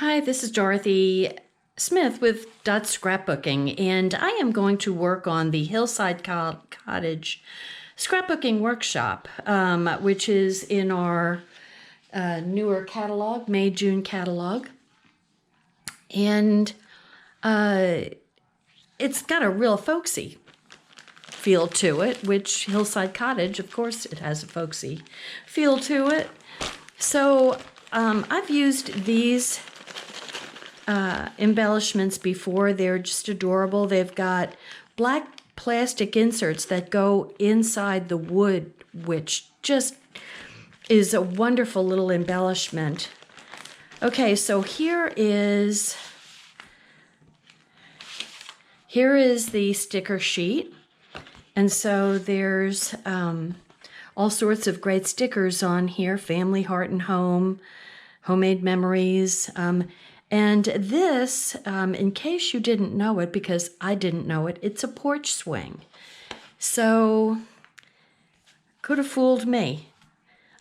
Hi, this is Dorothy Smith with Scrapbooking, and I am going to work on the Hillside Cottage scrapbooking workshop, which is in our newer catalog, May-June catalog. And it's got a real folksy feel to it, which Hillside Cottage, of course, it has a folksy feel to it. So I've used these embellishments before. They're just adorable. They've got black plastic inserts that go inside the wood, which just is a wonderful little embellishment. Okay, so here is the sticker sheet. And so there's all sorts of great stickers on here: family, heart and home, homemade memories. And this, in case you didn't know it, because I didn't know it, it's a porch swing. So, could have fooled me.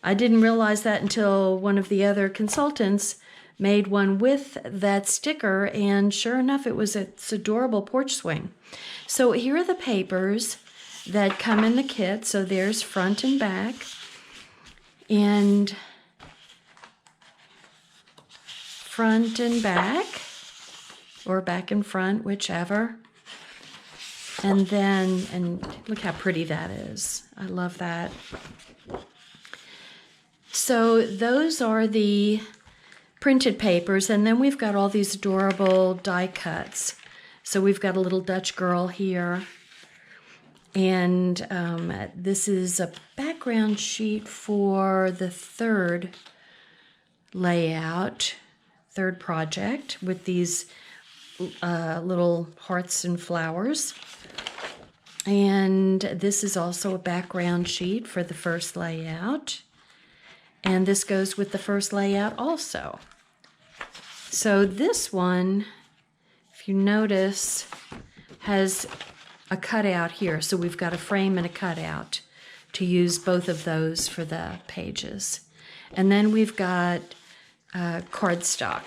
I didn't realize that until one of the other consultants made one with that sticker, and sure enough, it's adorable porch swing. So here are the papers that come in the kit. So there's front and back, and front and back, or back and front, whichever. And then, and look how pretty that is. I love that. So those are the printed papers, and then we've got all these adorable die cuts. So we've got a little Dutch girl here, and this is a background sheet for the third layout, third project, with these little hearts and flowers. And this is also a background sheet for the first layout. And this goes with the first layout also. So this one, if you notice, has a cutout here. So we've got a frame and a cutout to use both of those for the pages. And then we've got cardstock.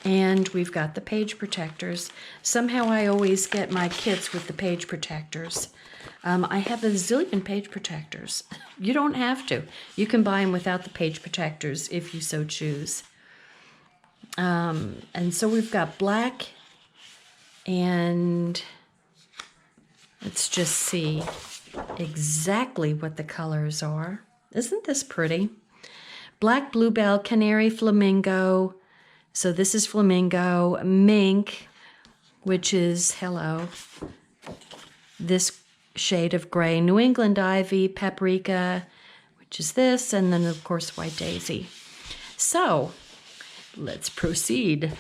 And we've got the page protectors. Somehow I always get my kits with the page protectors. I have a zillion page protectors. You don't have to. You can buy them without the page protectors if you so choose. And so we've got black, and let's just see exactly what the colors are. Isn't this pretty? Black, bluebell, canary, flamingo. So this is flamingo. Mink, which is, hello, this shade of gray. New England ivy, paprika, which is this, and then of course white daisy. So let's proceed.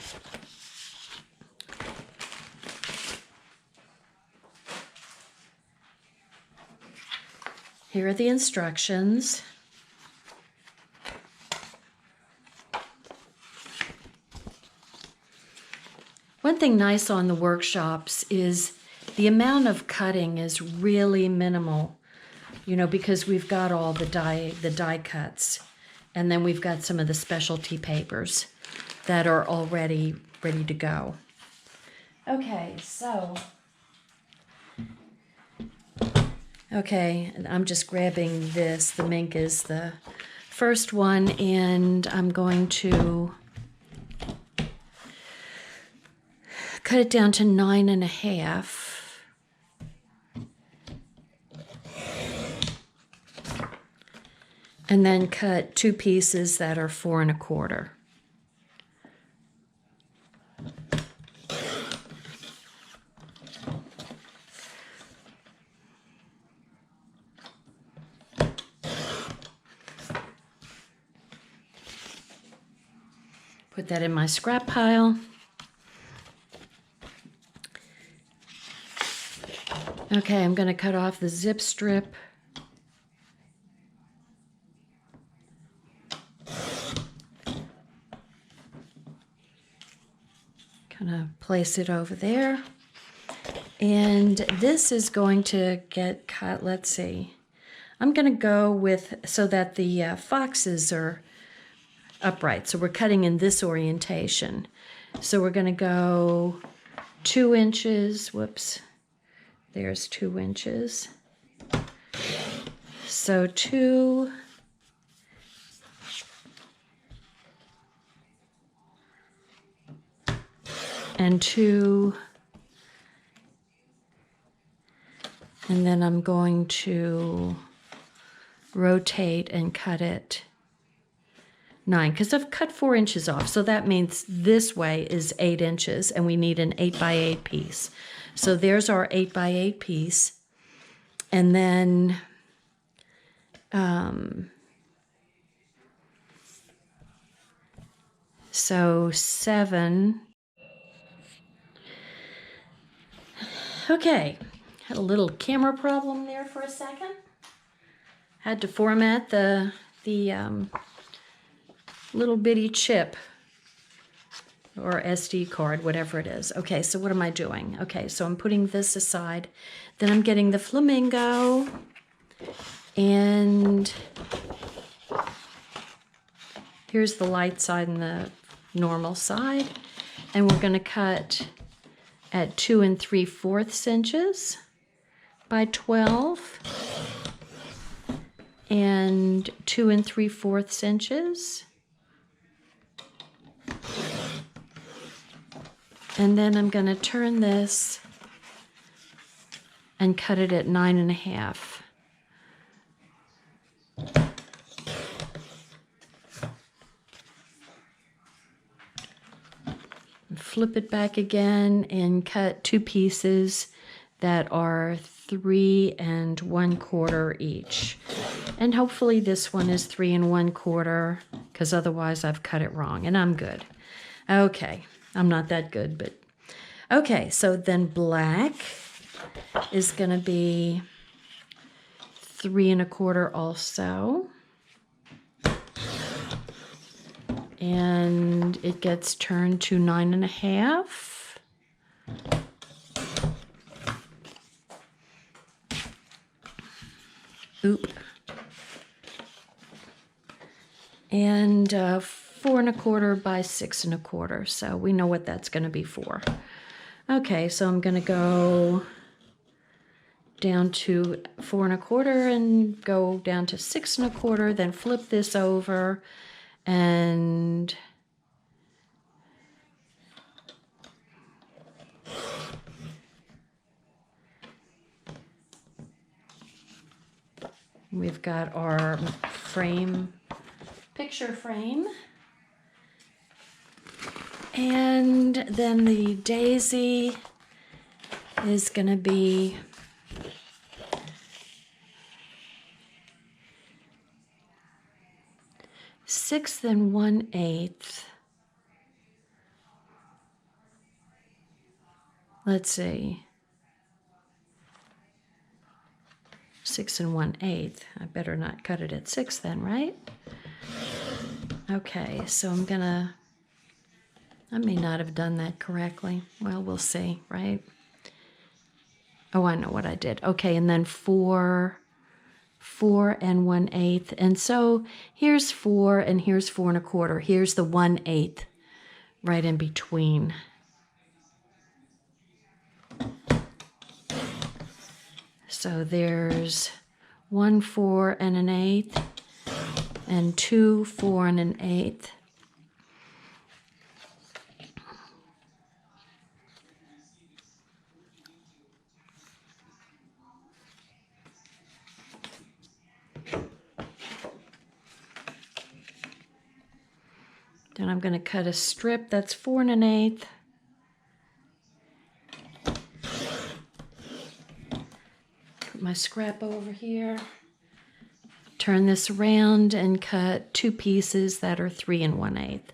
Here are the instructions. One thing nice on the workshops is the amount of cutting is really minimal, you know, because we've got all the die cuts, and then we've got some of the specialty papers that are already ready to go. Okay, so, I'm just grabbing this. The mink is the first one, and I'm going to cut it down to 9.5. And then cut two pieces that are 4.25. Put that in my scrap pile. Okay, I'm going to cut off the zip strip. Kind of place it over there. And this is going to get cut, let's see. I'm going to go with, so that the foxes are upright. So we're cutting in this orientation. So we're going to go 2 inches. Whoops. There's 2 inches. So 2. And 2. And then I'm going to rotate and cut it 9, because I've cut 4 inches off. So that means this way is 8 inches, and we need an 8 by 8 piece. So there's our 8 by 8 piece. And then so 7. Okay, had a little camera problem there for a second. Had to format the little bitty chip or SD card, whatever it is. Okay, so what am I doing? Okay, so I'm putting this aside. Then I'm getting the flamingo, and here's the light side and the normal side. And we're gonna cut at 2 3/4 inches by 12 and 2 3/4 inches. And then I'm going to turn this and cut it at 9 1/2. Flip it back again and cut 2 pieces that are 3 1/4 each. And hopefully this one is 3 1/4, because otherwise I've cut it wrong, and I'm good. Okay, I'm not that good, but okay, so then black is going to be 3 1/4 also. And it gets turned to 9 1/2. Oop. And 4 1/4 by 6 1/4. So we know what that's going to be for. Okay, so I'm going to go down to 4 1/4 and go down to 6 1/4, then flip this over and we've got our frame, picture frame. And then the daisy is going to be 6 1/8. Let's see. 6 1/8. I better not cut it at 6 then, right? Okay, so I'm gonna, I may not have done that correctly. Well, we'll see, right? Oh, I know what I did. Okay, and then 4 1/8. And so here's 4 and here's 4 1/4. Here's the 1/8 right in between. So there's 1 4 1/8 and 2 4 1/8. Then I'm going to cut a strip that's 4 1/8. Put my scrap over here. Turn this around and cut 2 pieces that are 3 1/8.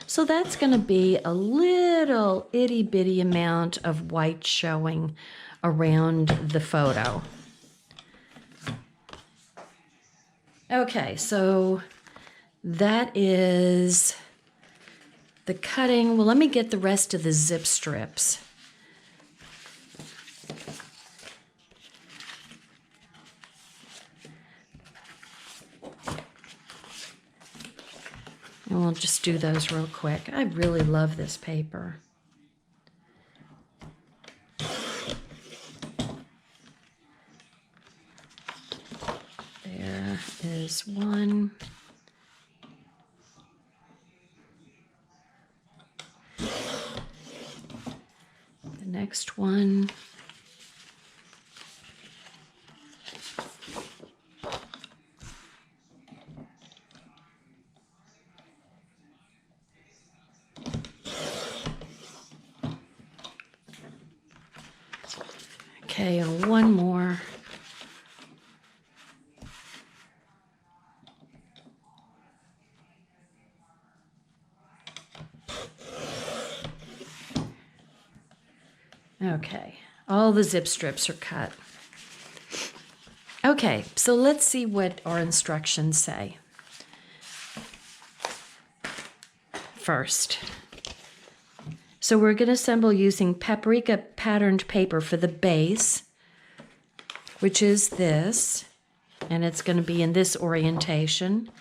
So that's going to be a little itty bitty amount of white showing around the photo. Okay, so that is the cutting. Well, let me get the rest of the zip strips. And we'll just do those real quick. I really love this paper. There is one. The next one. Okay, and one more. Okay, all the zip strips are cut. Okay, so let's see what our instructions say. First, so we're going to assemble using paprika patterned paper for the base, which is this, and it's going to be in this orientation.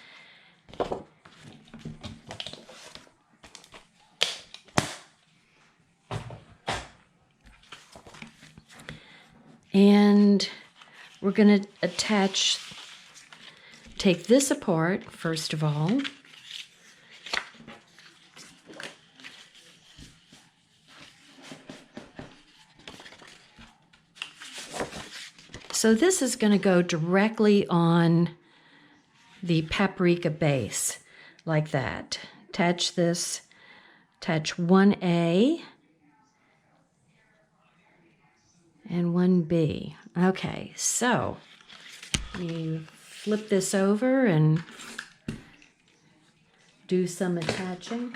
And we're going to take this apart, first of all. So this is going to go directly on the paprika base, like that. Attach this, attach 1A and 1B. Okay, so you flip this over and do some attaching.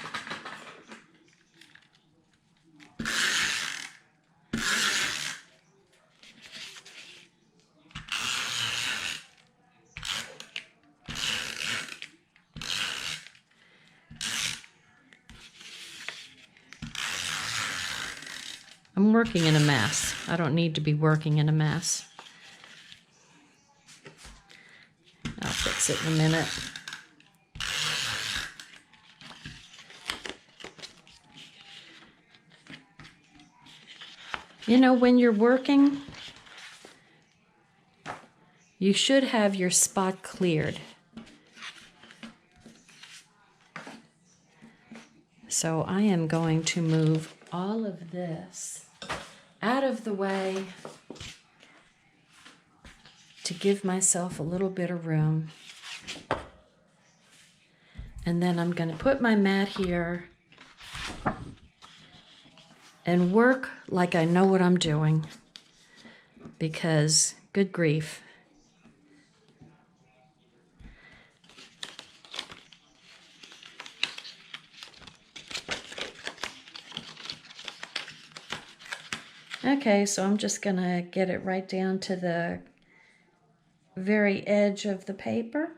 I'm working in a mess. I don't need to be working in a mess. I'll fix it in a minute. You know, when you're working, you should have your spot cleared. So I am going to move all of this out of the way to give myself a little bit of room. And then I'm going to put my mat here and work like I know what I'm doing, because good grief. Okay, so I'm just going to get it right down to the very edge of the paper.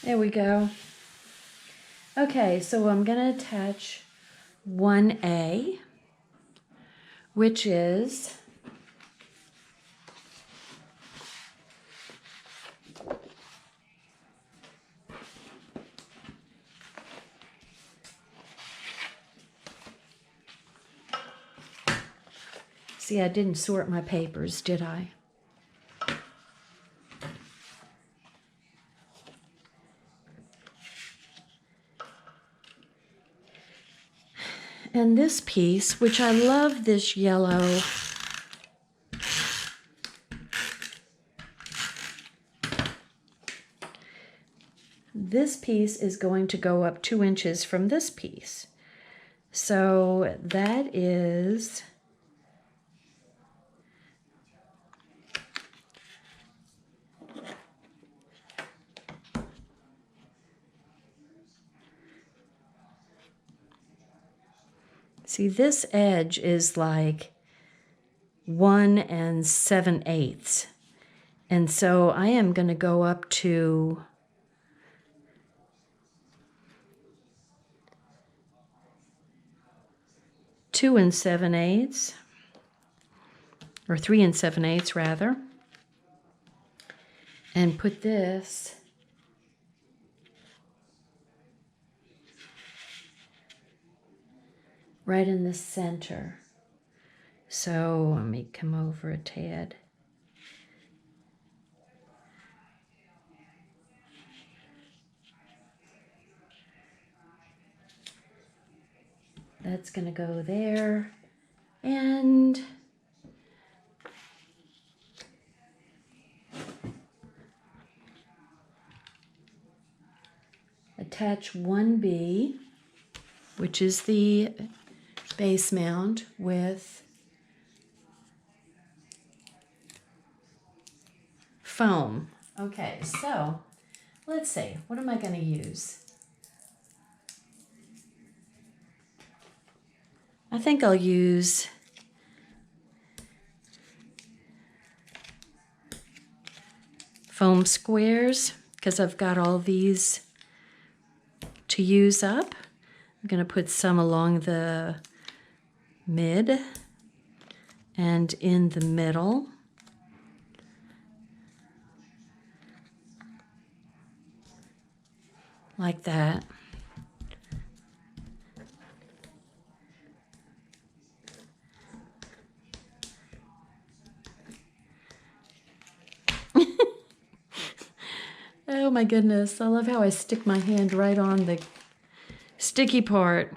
There we go. Okay, so I'm going to attach 1A, which is see, I didn't sort my papers, did I? And this piece, which I love this yellow, this piece is going to go up 2 inches from this piece. So that is see, this edge is like 1 7/8. And so I am going to go up to 2 7/8, or 3 7/8 rather, and put this right in the center. So let me come over a tad. That's going to go there, and attach 1B, which is the base mount, with foam. Okay, so let's see, what am I going to use? I think I'll use foam squares because I've got all these to use up. I'm going to put some along the mid and in the middle. Like that. Oh my goodness, I love how I stick my hand right on the sticky part.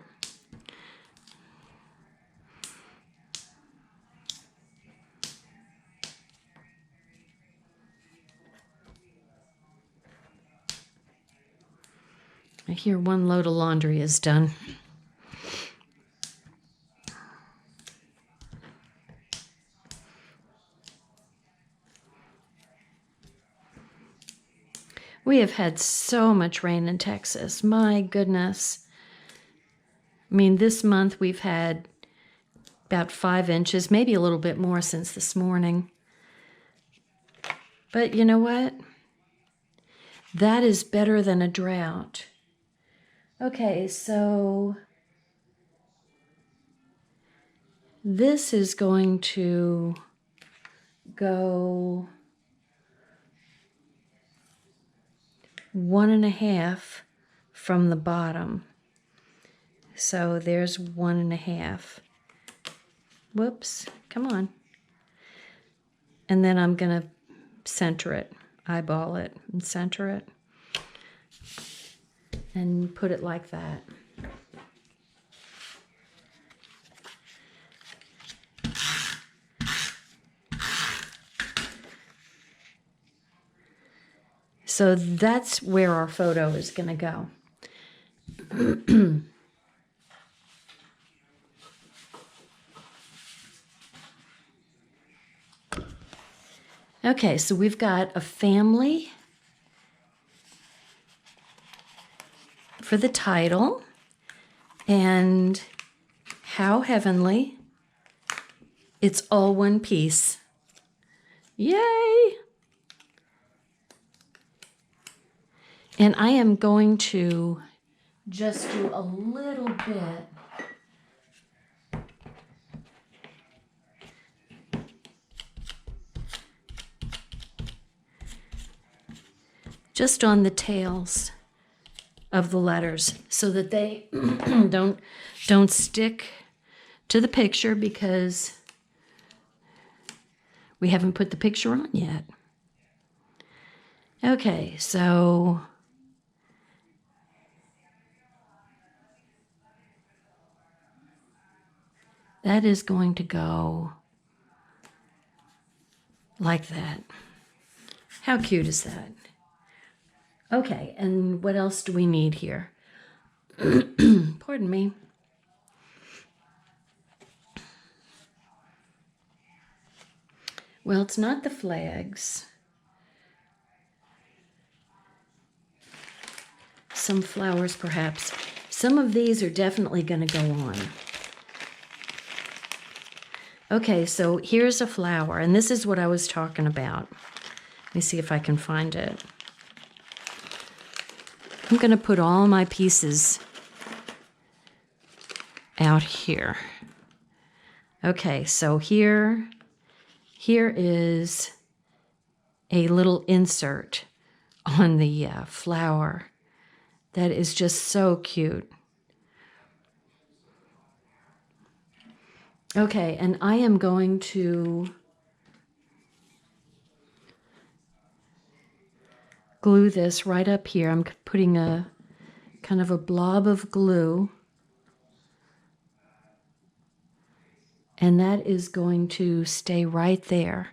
I hear one load of laundry is done. We have had so much rain in Texas. My goodness. I mean, this month we've had about 5 inches, maybe a little bit more since this morning. But you know what? That is better than a drought. Okay, so this is going to go 1.5 from the bottom. So there's 1.5. Whoops, come on. And then I'm going to center it, eyeball it, and center it. And put it like that. So that's where our photo is going to go. Okay, so we've got a family for the title, and how heavenly. It's all one piece. Yay! And I am going to just do a little bit just on the tails of the letters so that they don't stick to the picture, because we haven't put the picture on yet. Okay, so that is going to go like that. How cute is that? Okay, and what else do we need here? Pardon me. Well, it's not the flags. Some flowers, perhaps. Some of these are definitely going to go on. Okay, so here's a flower, and this is what I was talking about. Let me see if I can find it. I'm going to put all my pieces out here. Okay, so here is a little insert on the flower that is just so cute. Okay, and I am going to glue this right up here. I'm putting a kind of a blob of glue, and that is going to stay right there.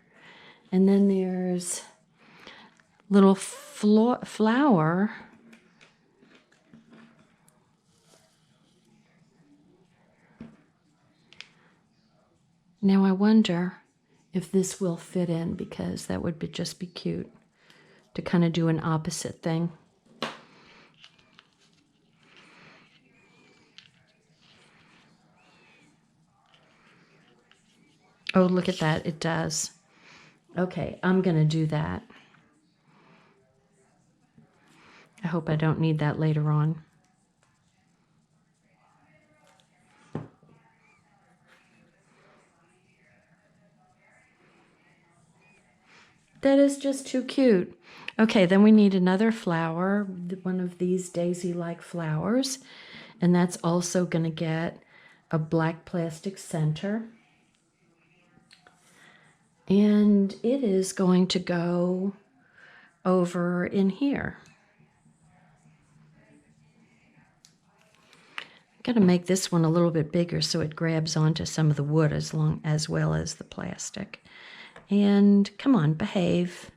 And then there's little flower. Now I wonder if this will fit in, because that would just be cute to kind of do an opposite thing. Oh, look at that, it does. Okay, I'm gonna do that. I hope I don't need that later on. That is just too cute. Okay, then we need another flower, one of these daisy-like flowers, and that's also going to get a black plastic center. And it is going to go over in here. I'm going to make this one a little bit bigger so it grabs onto some of the wood as well as the plastic. And come on, behave.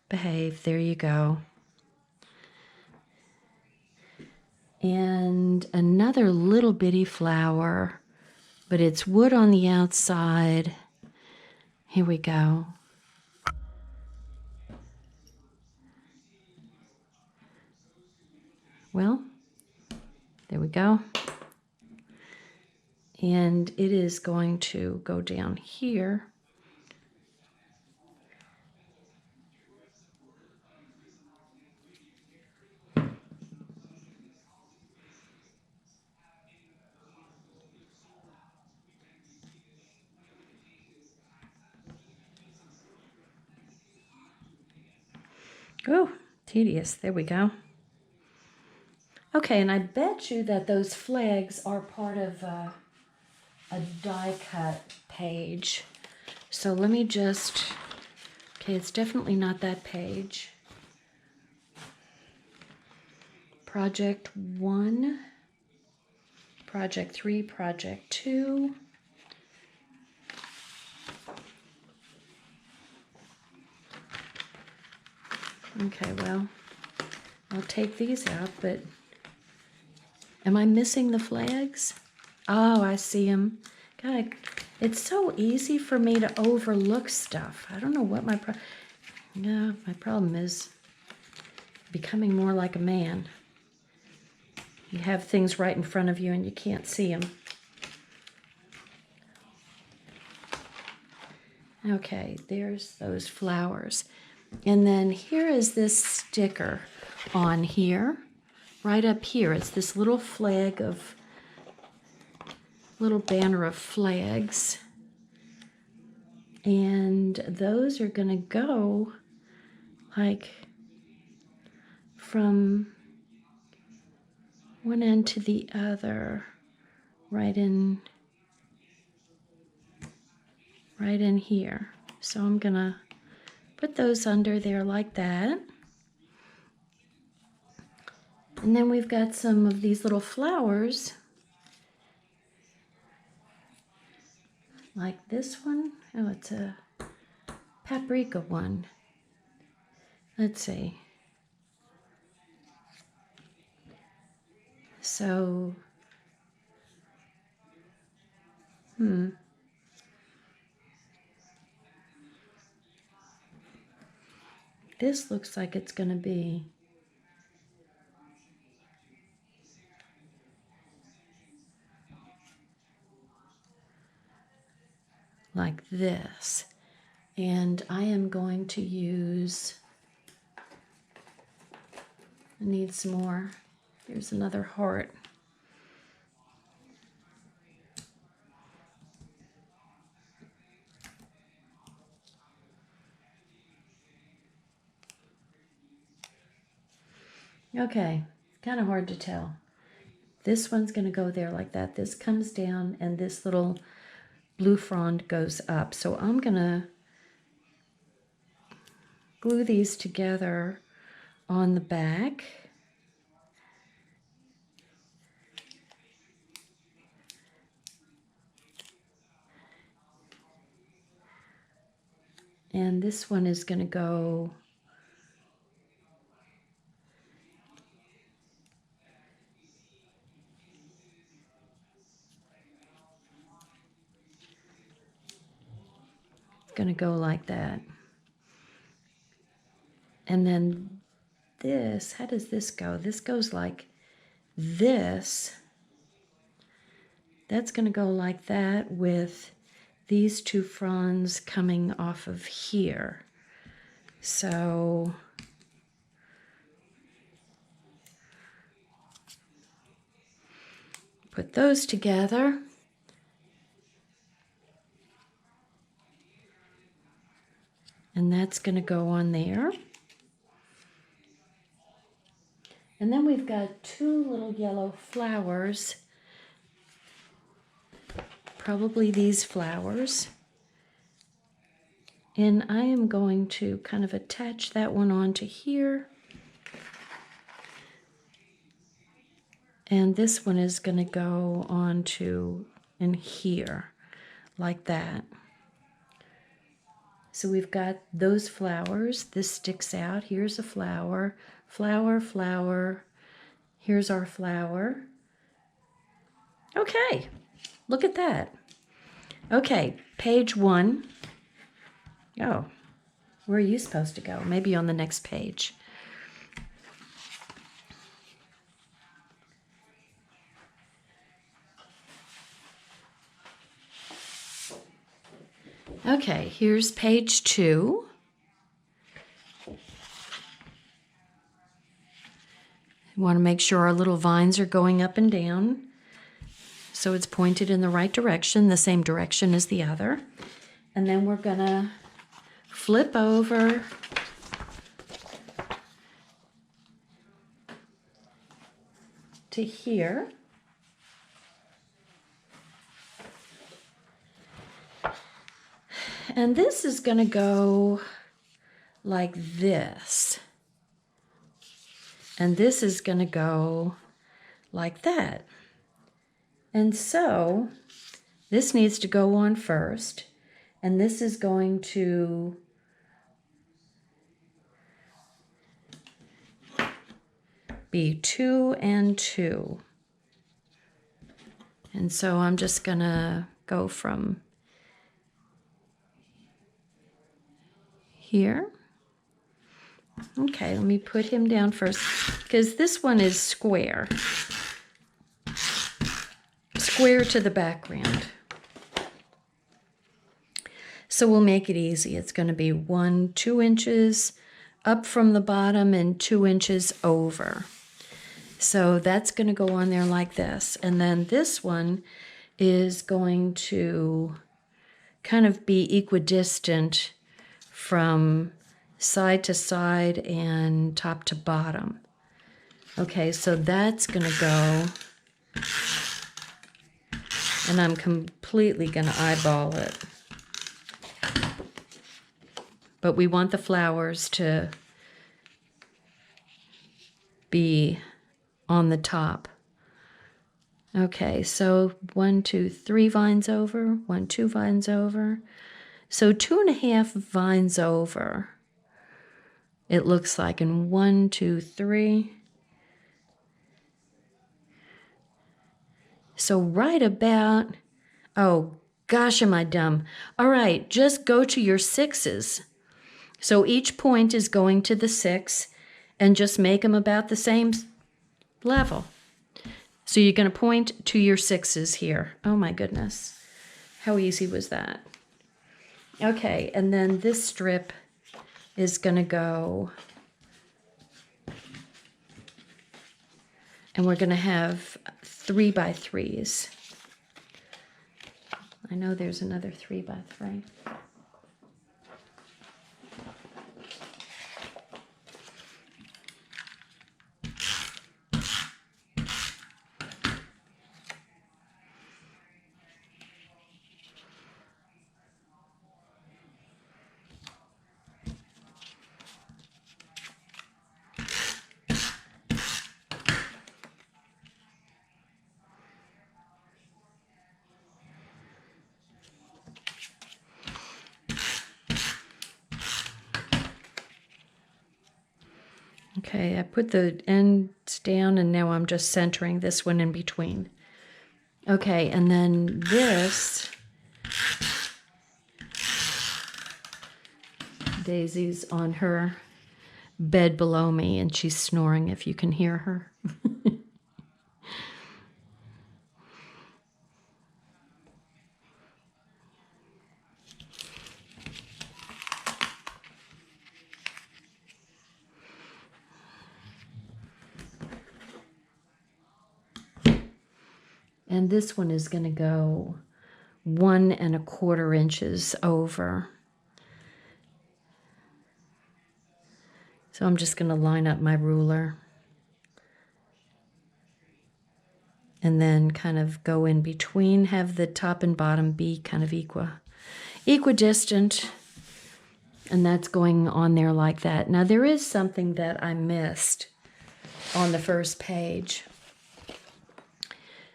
Behave, there you go. And another little bitty flower, but it's wood on the outside. Here we go. Well, there we go. And it is going to go down here. Oh, tedious. There we go. Okay, and I bet you that those flags are part of a die cut page. So let me just, okay, it's definitely not that page. Project 1, Project 3, Project 2. Okay, well, I'll take these out, but am I missing the flags? Oh, I see them. God, it's so easy for me to overlook stuff. I don't know what my problem is becoming more like a man. You have things right in front of you and you can't see them. Okay, there's those flowers. And then here is this sticker on here, right up here. It's this little flag of, little banner of flags. And those are gonna go like from one end to the other, right in here. So I'm gonna put those under there like that. And then we've got some of these little flowers, like this one. Oh, it's a paprika one. Let's see. So, this looks like it's going to be like this. And I am going to use, I need some more. Here's another heart. Okay, it's kind of hard to tell. This one's going to go there like that. This comes down and this little blue frond goes up. So I'm going to glue these together on the back. And this one is going to go like that. And then this, how does this go? This goes like this. That's going to go like that with these two fronds coming off of here. So put those together. And that's going to go on there. And then we've got two little yellow flowers, probably these flowers. And I am going to kind of attach that one onto here. And this one is going to go onto in here, like that. So we've got those flowers. This sticks out. Here's a flower. Flower, flower. Here's our flower. Okay, look at that. Okay, page 1. Oh, where are you supposed to go? Maybe on the next page. Okay, here's page 2. We want to make sure our little vines are going up and down so it's pointed in the right direction, the same direction as the other. And then we're going to flip over to here. And this is going to go like this. And this is going to go like that. And so this needs to go on first. And this is going to be 2 and 2. And so I'm just going to go from here. Okay, let me put him down first because this one is square. Square to the background. So we'll make it easy. It's going to be 2 inches up from the bottom and 2 inches over. So that's going to go on there like this. And then this one is going to kind of be equidistant from side to side and top to bottom. Okay, so that's going to go, and I'm completely going to eyeball it. But we want the flowers to be on the top. Okay, so 1, 2, 3 vines over, 1, 2 vines over. So 2.5 vines over. It looks like in 1, 2, 3. So right about, oh gosh, am I dumb. All right, just go to your 6s. So each point is going to the 6 and just make them about the same level. So you're going to point to your 6s here. Oh my goodness. How easy was that? Okay, and then this strip is going to go, and we're going to have 3 by 3s. I know there's another 3 by 3. Okay, I put the ends down and now I'm just centering this one in between. Okay, and then this, Daisy's on her bed below me and she's snoring if you can hear her. And this one is going to go 1 1/4 inches over. So I'm just going to line up my ruler and then kind of go in between, have the top and bottom be kind of equidistant, and that's going on there like that. Now there is something that I missed on the first page.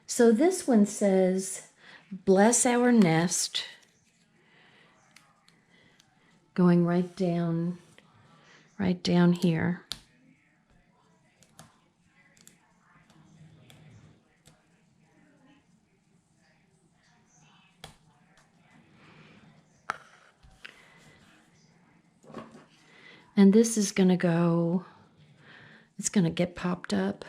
So this one says, "Bless our nest," going right down here. And this is going to go, it's going to get popped up.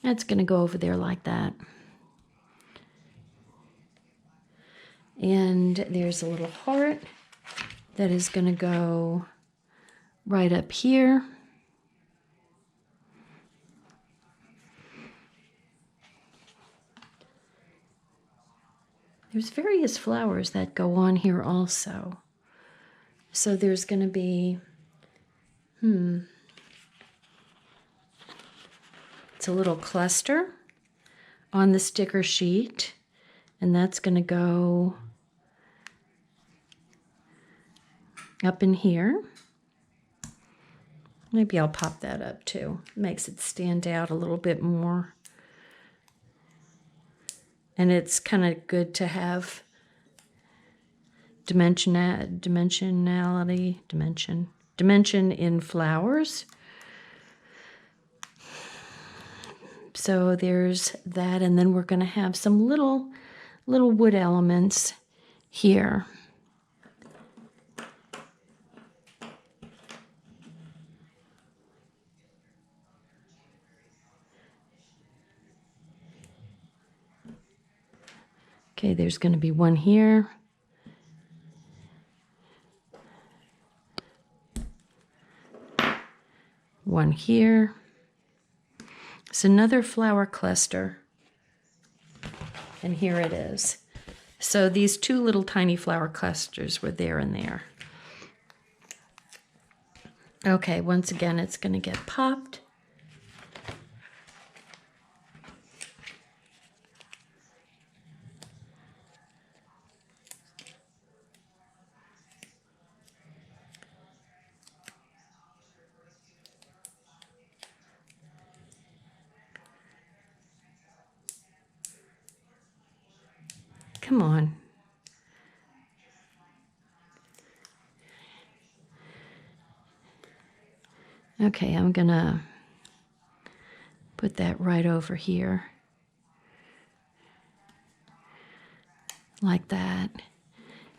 That's going to go over there like that. And there's a little heart that is going to go right up here. There's various flowers that go on here also. So there's going to be, it's a little cluster on the sticker sheet, and that's going to go up in here. Maybe I'll pop that up too. Makes it stand out a little bit more. And it's kind of good to have dimension in flowers. So there's that, and then we're going to have some little wood elements here. Okay, there's going to be one here. One here. It's another flower cluster. And here it is. So these two little tiny flower clusters were there and there. Okay, once again, it's going to get popped. Come on. Okay, I'm gonna put that right over here. Like that.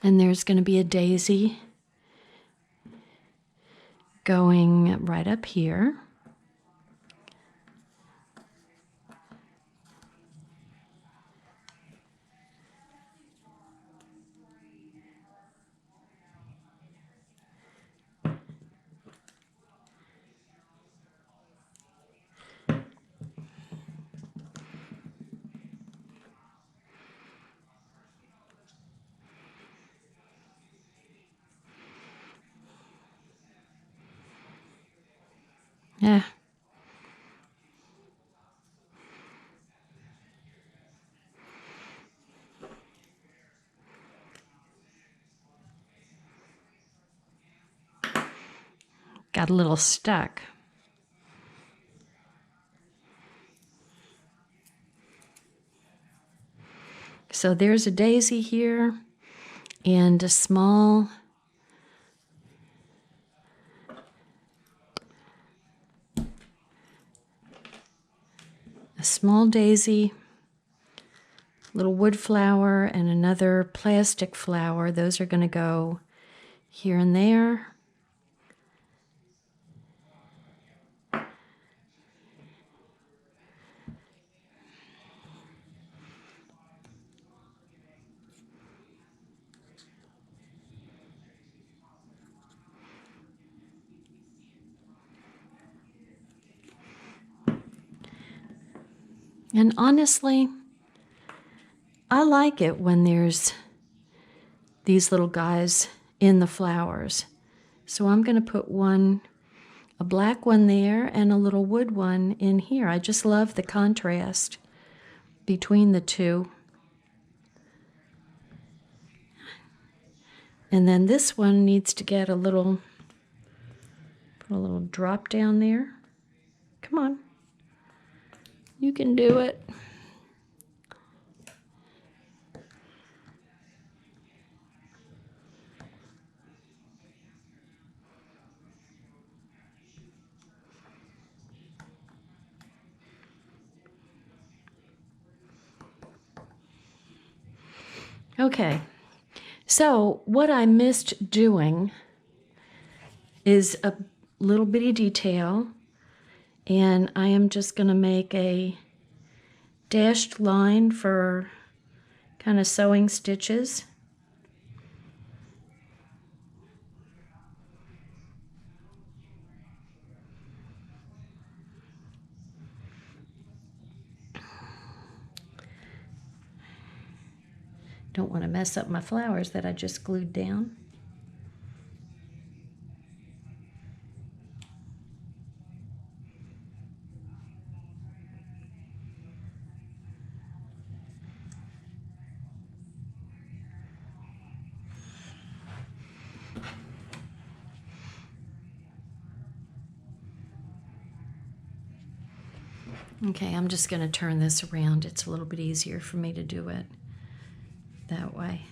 And there's gonna be a daisy going right up here. Eh. Got a little stuck. So there's a daisy here and a small daisy, little wood flower, and another plastic flower. Those are going to go here and there. And honestly, I like it when there's these little guys in the flowers. So I'm going to put a black one there and a little wood one in here. I just love the contrast between the two. And then this one needs to get put a little drop down there. Come on. You can do it. Okay, so what I missed doing is a little bitty detail, and I am just going to make a dashed line for kind of sewing stitches. Don't want to mess up my flowers that I just glued down. Okay, I'm just going to turn this around. It's a little bit easier for me to do it that way.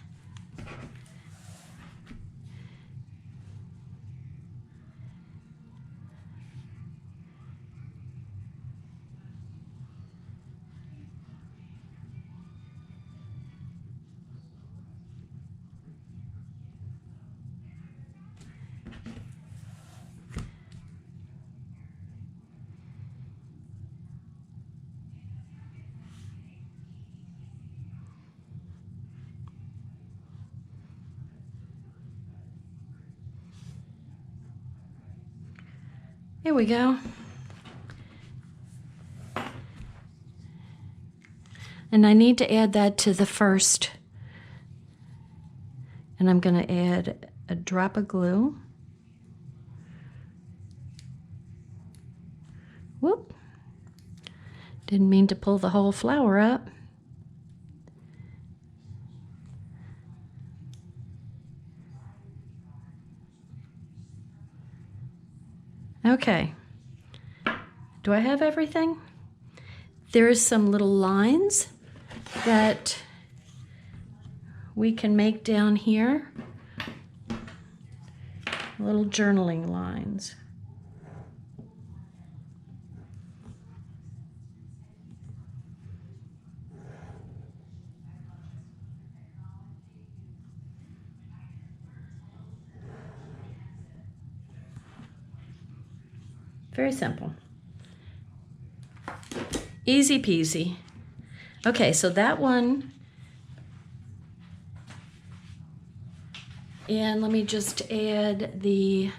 Here we go. And I need to add that to the first. And I'm going to add a drop of glue. Whoop. Didn't mean to pull the whole flower up. Okay. Do I have everything? There is some little lines that we can make down here. Little journaling lines. Very simple. Easy peasy. Okay, so that one. And let me just add the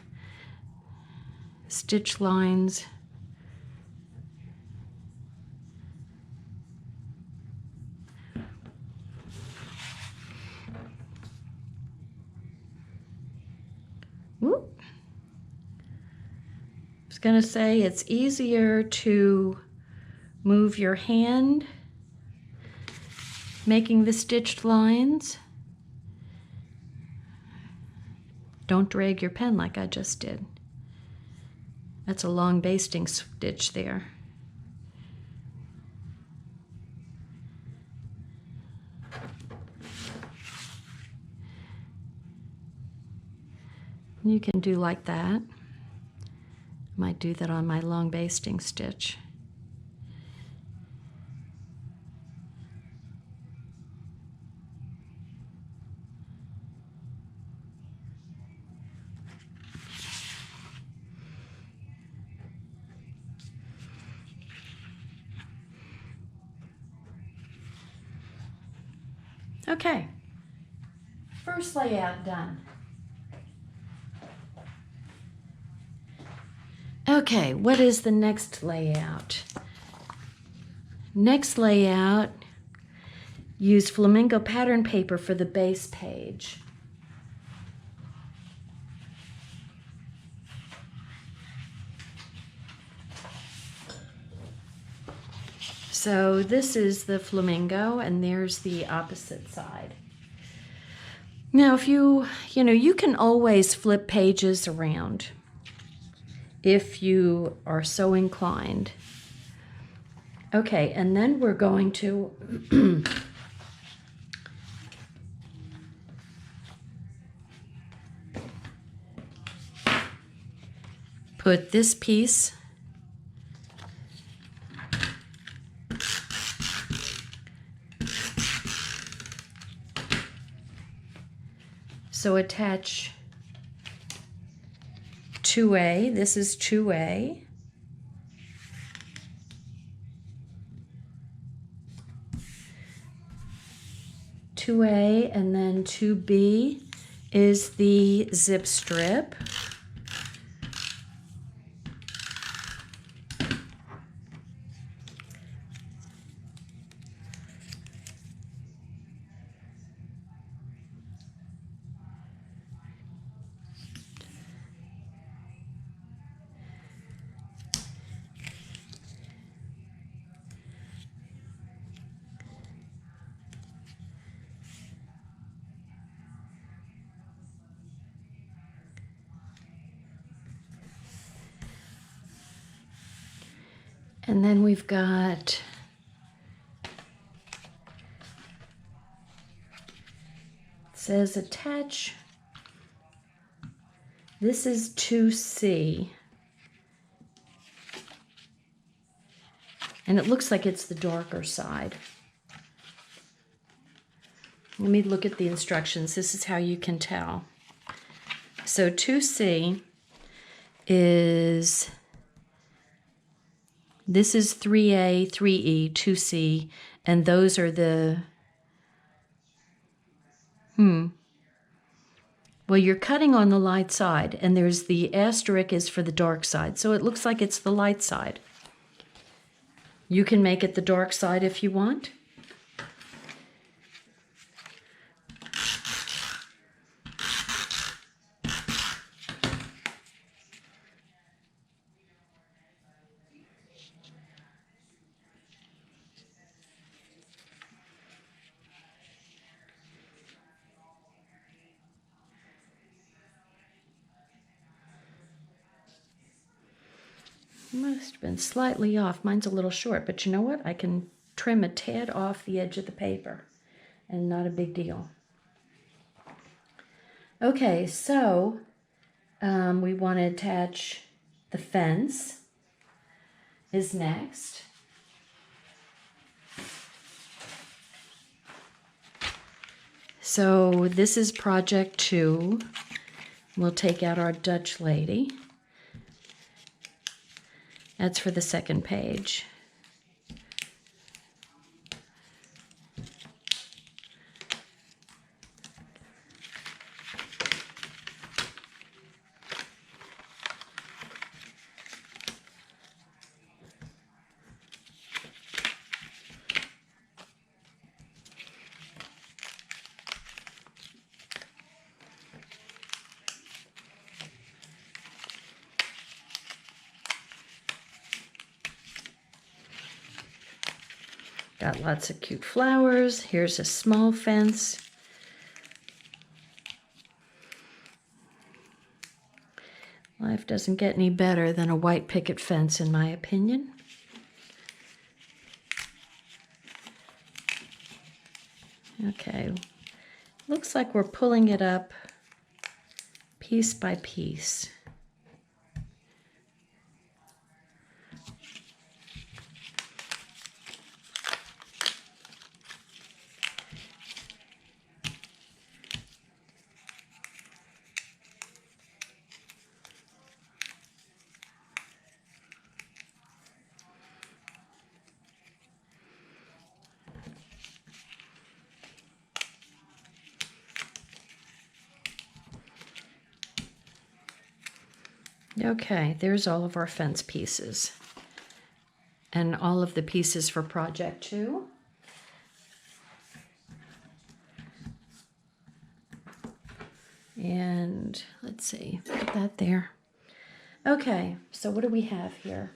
stitch lines. Whoop. going to say it's easier to move your hand making the stitched lines. Don't drag your pen like I just did. That's a long basting stitch there. You can do like that. Might do that on my long basting stitch. Okay, first layout done. Okay, what is the next layout? Next layout, use flamingo pattern paper for the base page. So this is the flamingo and there's the opposite side. Now if you can always flip pages around if you are so inclined. Okay, and then we're going to put this piece so attach 2A, this is 2A. And then 2B is the zip strip. And then we've got it says attach. This is 2C. And it looks like it's the darker side. Let me look at the instructions. This is how you can tell. So 2C is, this is 3A, 3E, 2C, and those are the, well, you're cutting on the light side, and there's the asterisk is for the dark side, so it looks like it's the light side. You can make it the dark side if you want. Must have been slightly off. Mine's a little short, but you know what? I can trim a tad off the edge of the paper and not a big deal. Okay, so we want to attach the fence is next. So this is project 2. We'll take out our Dutch lady. That's for the second page. Got lots of cute flowers. Here's a small fence. Life doesn't get any better than a white picket fence, in my opinion. Okay, looks like we're pulling it up piece by piece. Okay, there's all of our fence pieces and all of the pieces for project 2. And let's see, put that there. Okay, so what do we have here?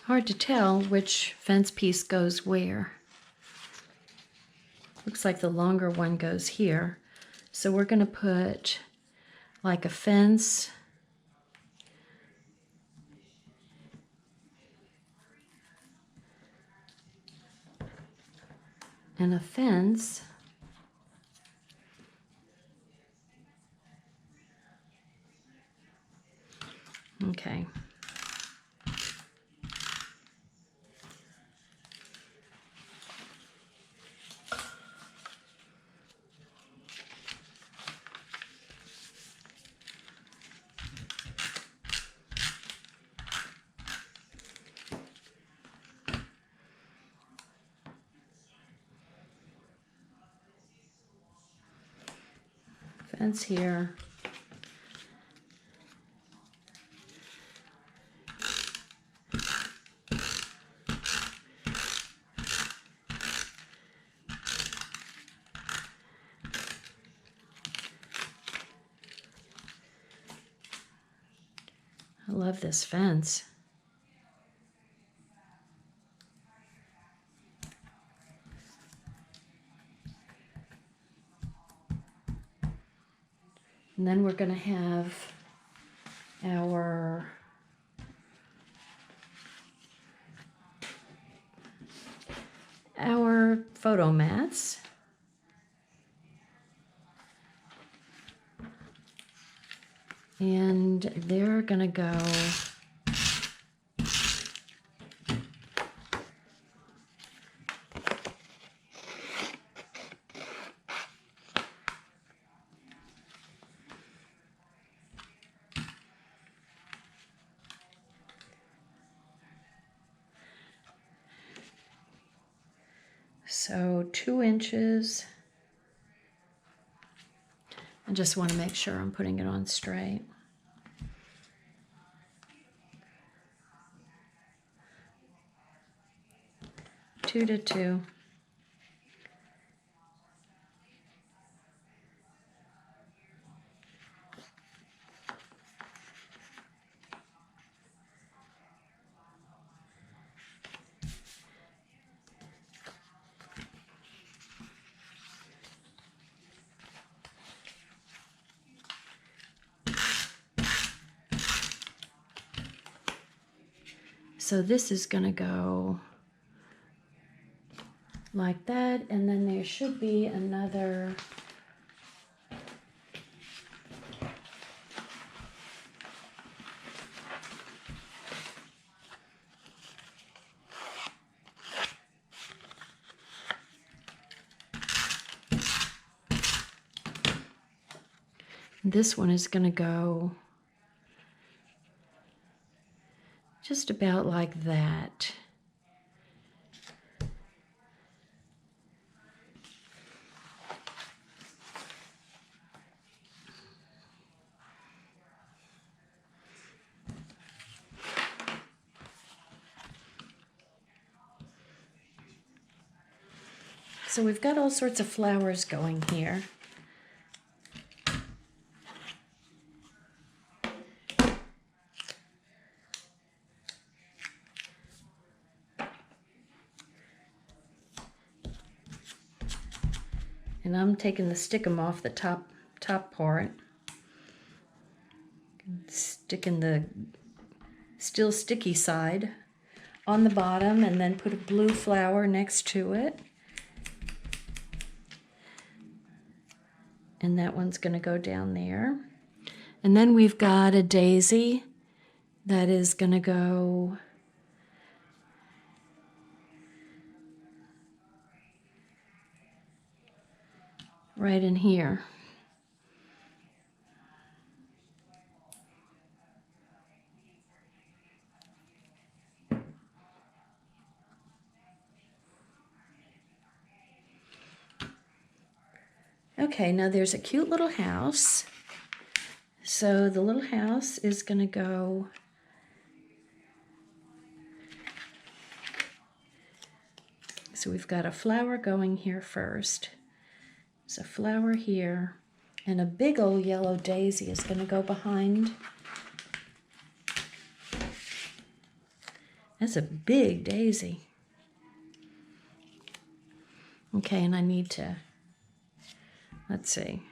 Hard to tell which fence piece goes where. Looks like the longer one goes here. So we're going to put like a fence and a fence. Okay. Fence here. I love this fence. And then we're going to have our photo mats. And they're going to go so 2 inches. I just want to make sure I'm putting it on straight. Two to 2. So this is going to go like that, and then there should be another this one is going to go just about like that. So we've got all sorts of flowers going here. And I'm taking the stickum off the top part. Sticking the still sticky side on the bottom, and then put a blue flower next to it. And that one's going to go down there. And then we've got a daisy that is going to go right in here. Okay, now there's a cute little house. So the little house is going to go so we've got a flower going here first. There's a flower here, and a big old yellow daisy is going to go behind. That's a big daisy. Okay, and I need to, let's see.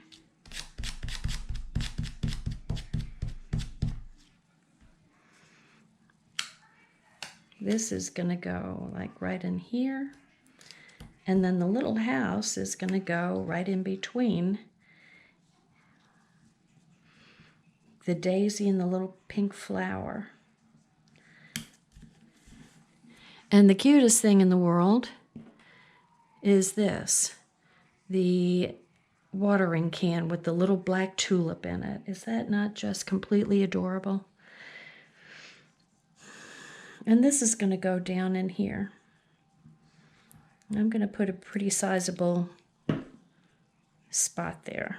This is going to go like right in here. And then the little house is going to go right in between the daisy and the little pink flower. And the cutest thing in the world is this, the watering can with the little black tulip in it. Is that not just completely adorable? And this is going to go down in here. I'm going to put a pretty sizable spot there.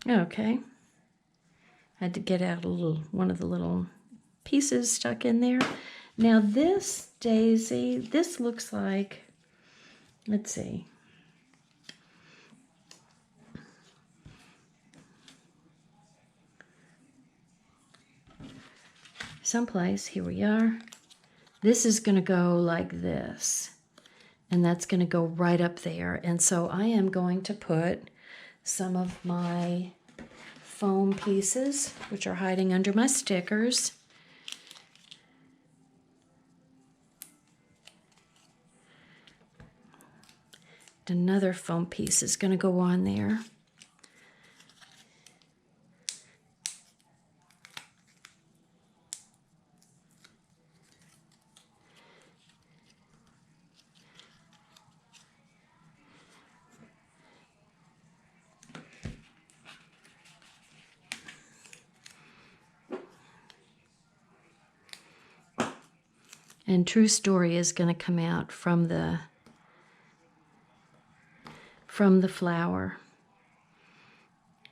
Okay, had to get out one of the little pieces stuck in there. Now this daisy, this looks like, let's see. Someplace, here we are. This is going to go like this, and that's going to go right up there. And so I am going to put some of my foam pieces, which are hiding under my stickers. Another foam piece is going to go on there. And True Story is going to come out from the flower.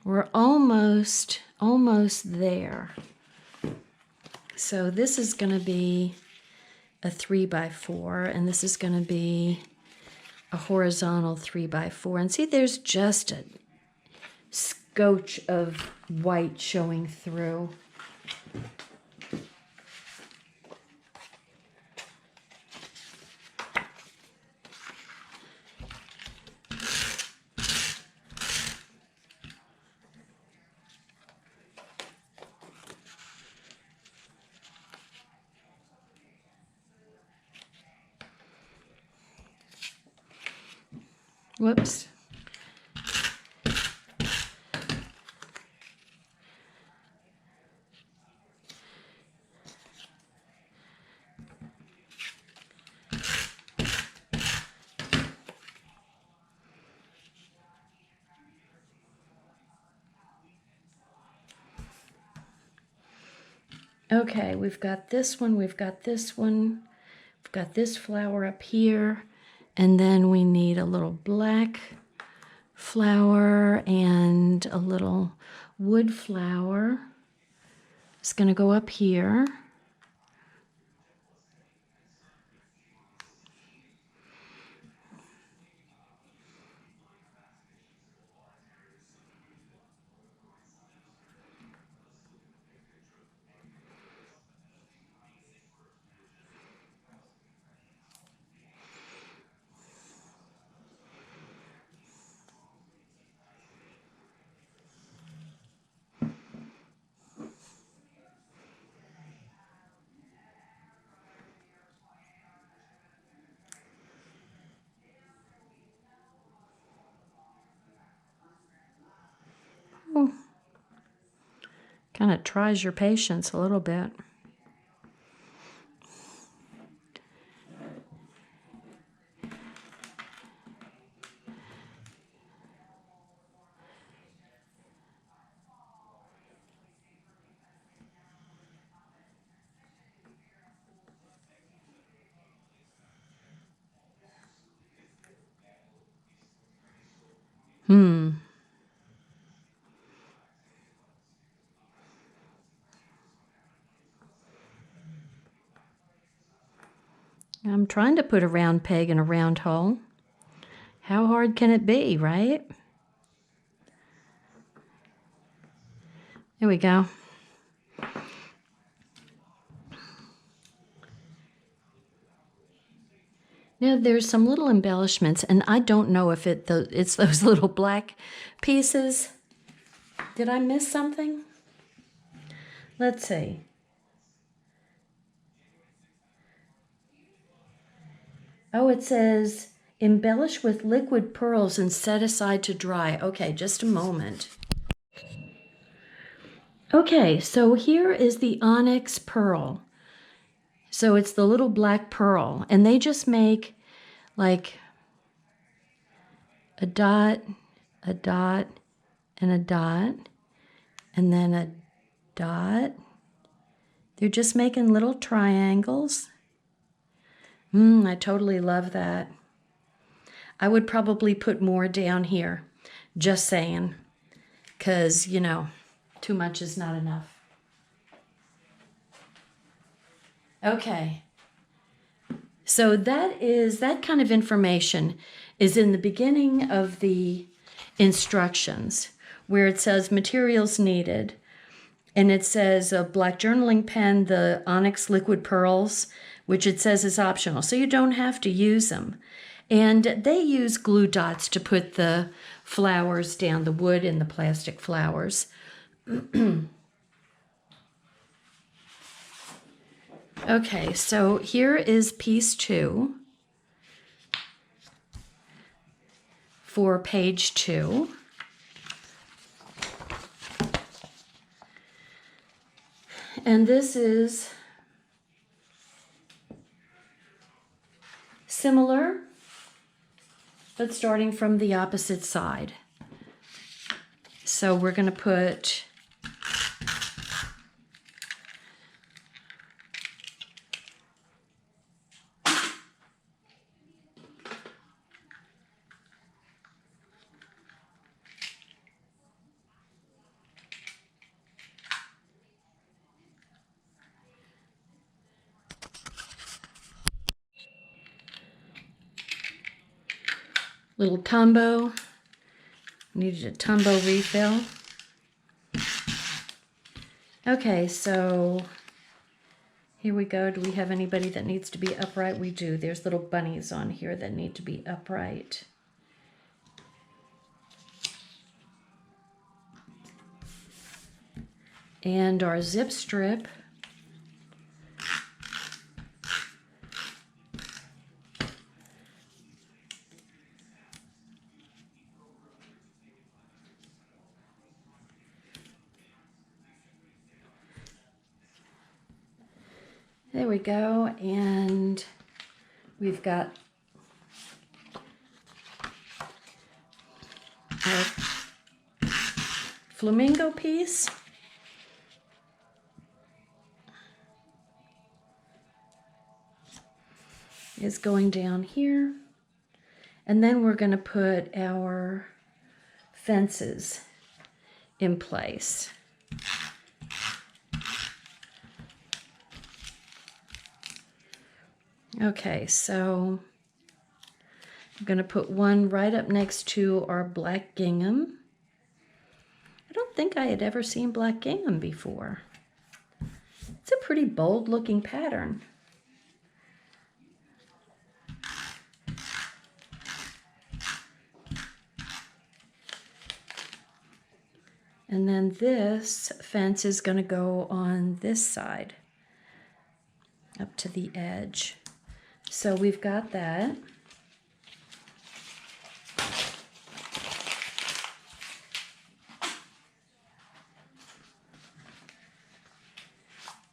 We're almost there. So this is going to be a 3x4, and this is going to be a horizontal 3x4. And see, there's just a scotch of white showing through. Whoops. Okay, we've got this one, we've got this one, we've got this flower up here, and then we need a little black flower and a little wood flower. It's going to go up here. Kind of tries your patience a little bit. I'm trying to put a round peg in a round hole. How hard can it be, right? There we go. Now there's some little embellishments, and I don't know if it's those little black pieces. Did I miss something? Let's see. Oh, it says embellish with liquid pearls and set aside to dry. Okay, just a moment. Okay, so here is the onyx pearl. So it's the little black pearl, and they just make like a dot, a dot, and a dot, and then a dot. They're just making little triangles. I totally love that. I would probably put more down here, just saying, because, you know, too much is not enough. Okay. So that kind of information is in the beginning of the instructions where it says materials needed. And it says a black journaling pen, the onyx liquid pearls, which it says is optional. So you don't have to use them. And they use glue dots to put the flowers down, the wood and the plastic flowers. Okay, so here is piece 2 for page 2. And this is similar, but starting from the opposite side. So we're going to put little Tombow. Needed a Tombow refill. Okay, so here we go. Do we have anybody that needs to be upright? We do. There's little bunnies on here that need to be upright. And our zip strip. There we go, and we've got our flamingo piece. Is going down here, and then we're going to put our fences in place. Okay, so I'm going to put one right up next to our black gingham. I don't think I had ever seen black gingham before. It's a pretty bold looking pattern. And then this fence is going to go on this side, up to the edge. So we've got that.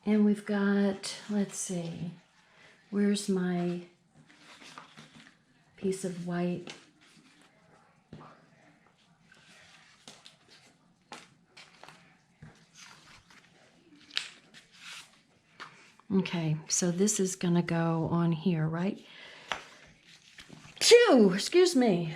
And we've got, let's see, where's my piece of white? Okay, so this is gonna go on here, right? Phew, excuse me.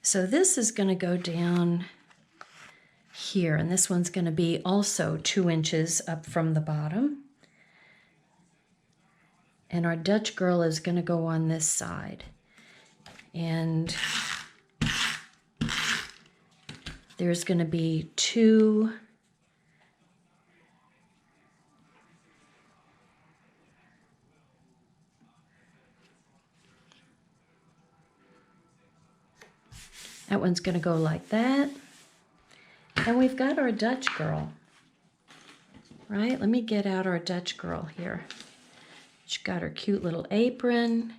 So this is going to go down here, and this one's going to be also 2 inches up from the bottom. And our Dutch girl is going to go on this side. And there's going to be 2 that one's going to go like that. And we've got our Dutch girl, right? Let me get out our Dutch girl here. She's got her cute little apron,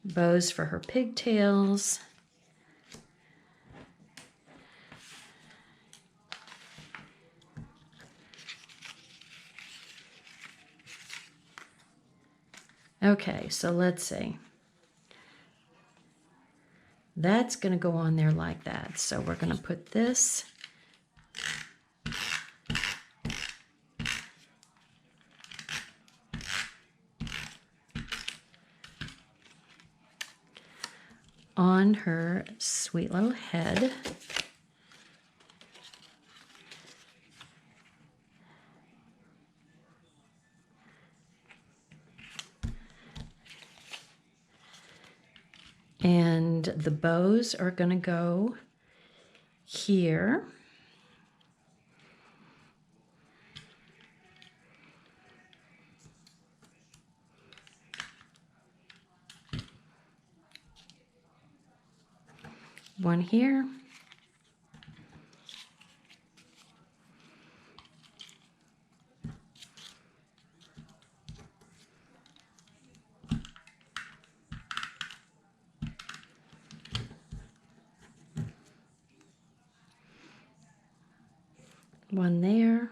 bows for her pigtails. Okay, so let's see. That's going to go on there like that. So we're going to put this on her sweet little head. And the bows are going to go here. One here. One there.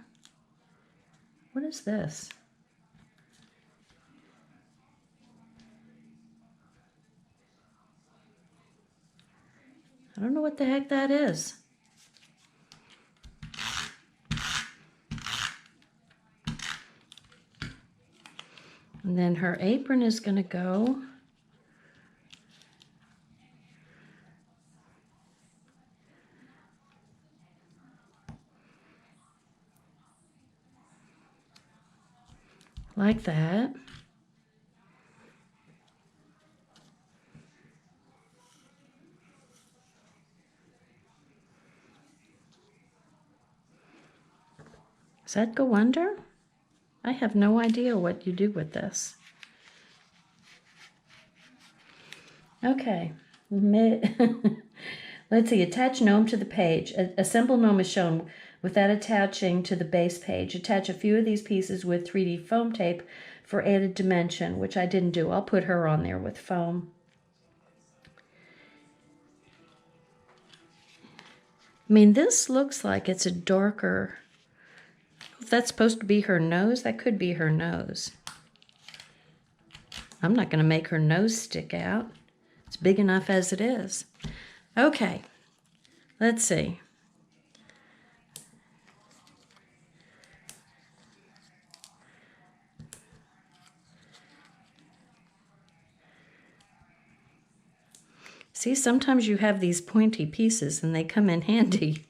What is this? I don't know what the heck that is. And then her apron is going to go like that. Does that go under? I have no idea what you do with this. Okay. Let's see. Attach gnome to the page. A simple gnome is shown without attaching to the base page. Attach a few of these pieces with 3D foam tape for added dimension, which I didn't do. I'll put her on there with foam. I mean, this looks like it's a darker... If that's supposed to be her nose, that could be her nose. I'm not going to make her nose stick out. It's big enough as it is. Okay, let's see. See, sometimes you have these pointy pieces and they come in handy.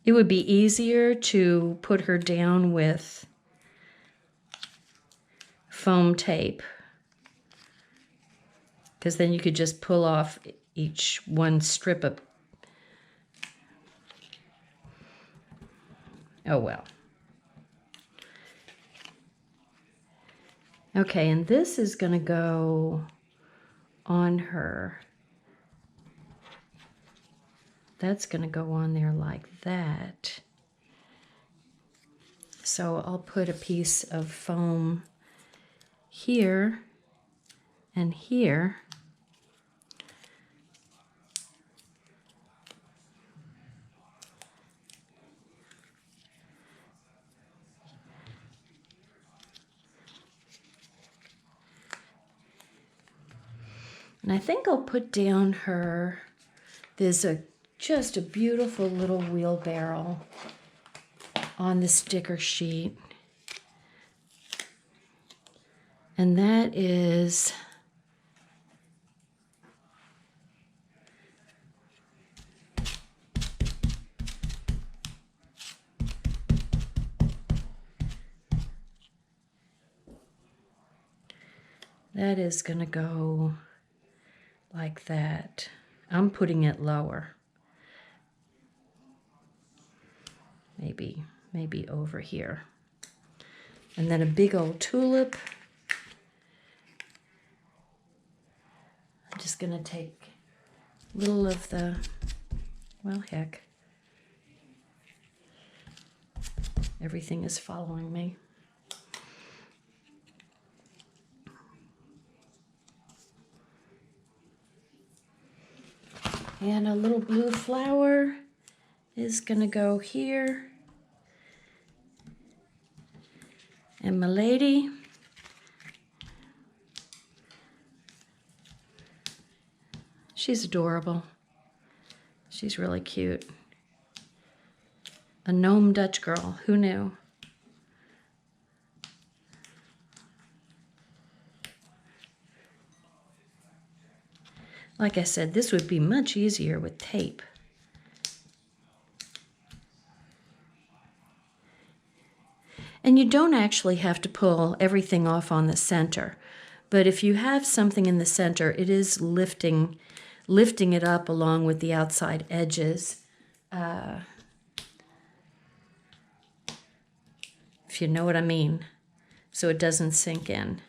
It would be easier to put her down with foam tape, because then you could just pull off each one strip of... Oh well. Okay, and this is going to go on her. That's going to go on there like that. So I'll put a piece of foam here and here. And I think I'll put down her, there's just a beautiful little wheelbarrow on the sticker sheet. And that is going to go like that. I'm putting it lower. Maybe over here. And then a big old tulip. I'm just going to take a little of the, well, heck. Everything is following me. And a little blue flower is going to go here. And my lady, she's adorable. She's really cute. A gnome Dutch girl, who knew? Like I said, this would be much easier with tape. And you don't actually have to pull everything off on the center. But if you have something in the center, it is lifting it up along with the outside edges. If you know what I mean. So it doesn't sink in.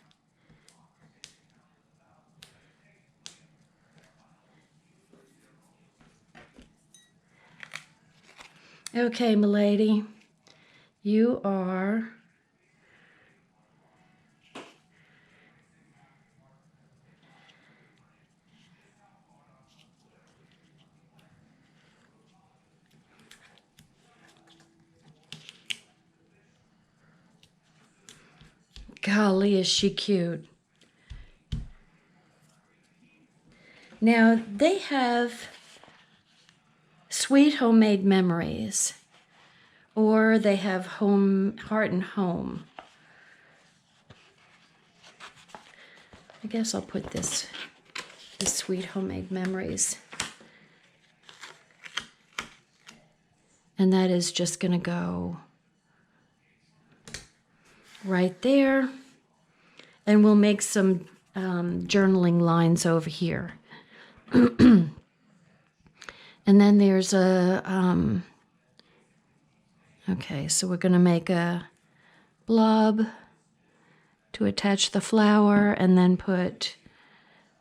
Okay, milady, you are golly, is she cute. Now, they have sweet homemade memories, or they have heart and home. I guess I'll put this, the sweet homemade memories. And that is just going to go right there. And we'll make some journaling lines over here. And then there's a, okay, so we're going to make a blob to attach the flower, and then put,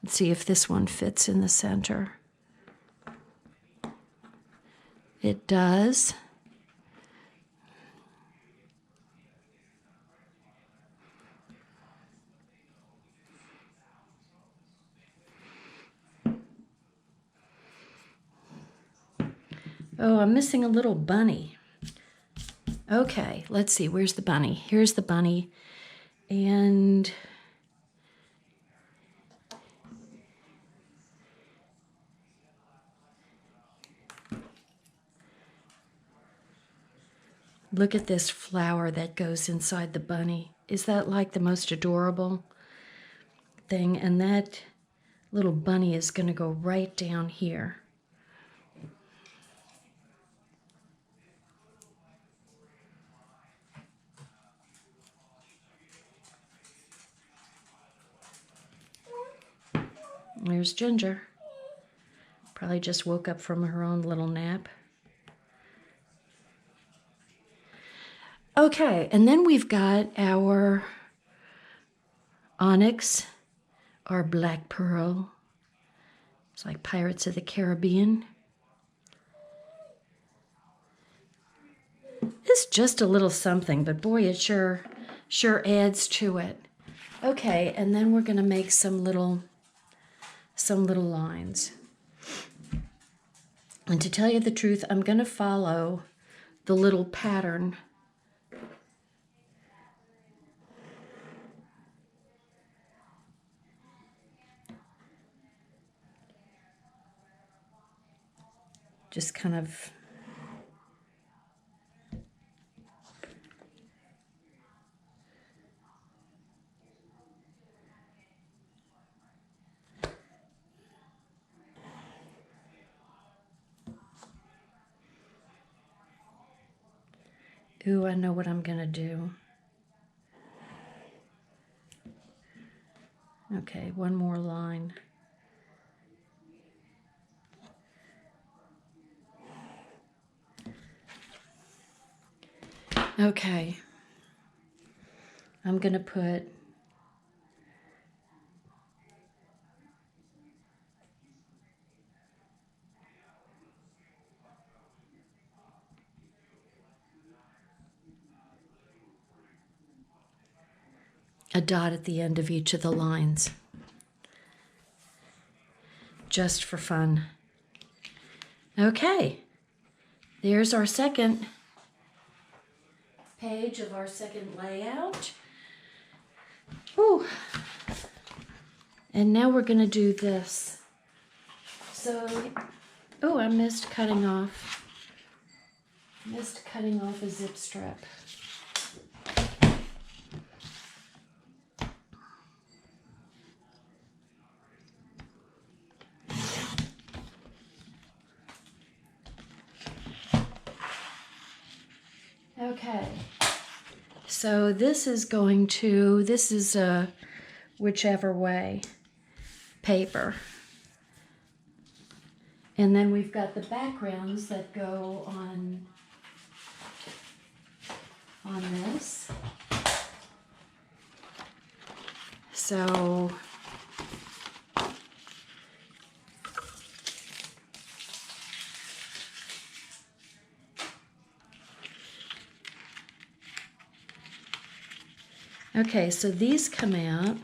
let's see if this one fits in the center. It does. Oh, I'm missing a little bunny. Okay, let's see. Where's the bunny? Here's the bunny. And look at this flower that goes inside the bunny. Is that like the most adorable thing, and that little bunny is going to go right down here. There's Ginger. Probably just woke up from her own little nap. Okay, and then we've got our onyx, our black pearl. It's like Pirates of the Caribbean. It's just a little something, but boy, it sure adds to it. Okay, and then we're going to make some little lines. And to tell you the truth, I'm going to follow the little pattern. Just kind of ooh, I know what I'm going to do. Okay, one more line. Okay, I'm going to put a dot at the end of each of the lines, just for fun. Okay, there's our second page of our second layout. Ooh. And now we're going to do this. So, oh, I missed cutting off a zip strip. Okay, so this is a whichever way paper. And then we've got the backgrounds that go on this. So okay, so these come out.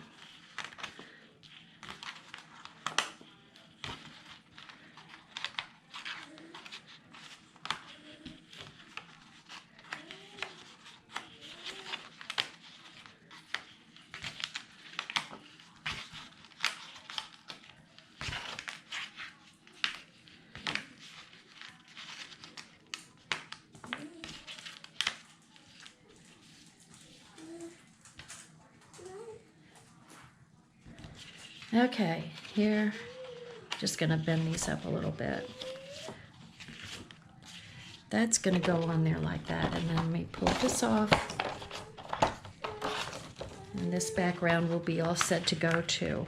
Okay, here, just gonna bend these up a little bit. That's gonna go on there like that, and then let me pull this off. And this background will be all set to go too.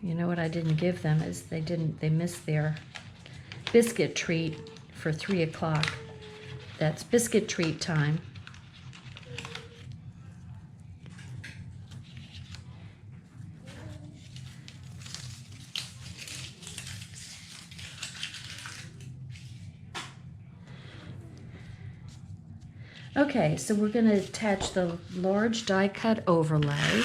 You know what I didn't give them is they missed their biscuit treat for 3 o'clock. That's biscuit treat time. Okay, so we're going to attach the large die cut overlay.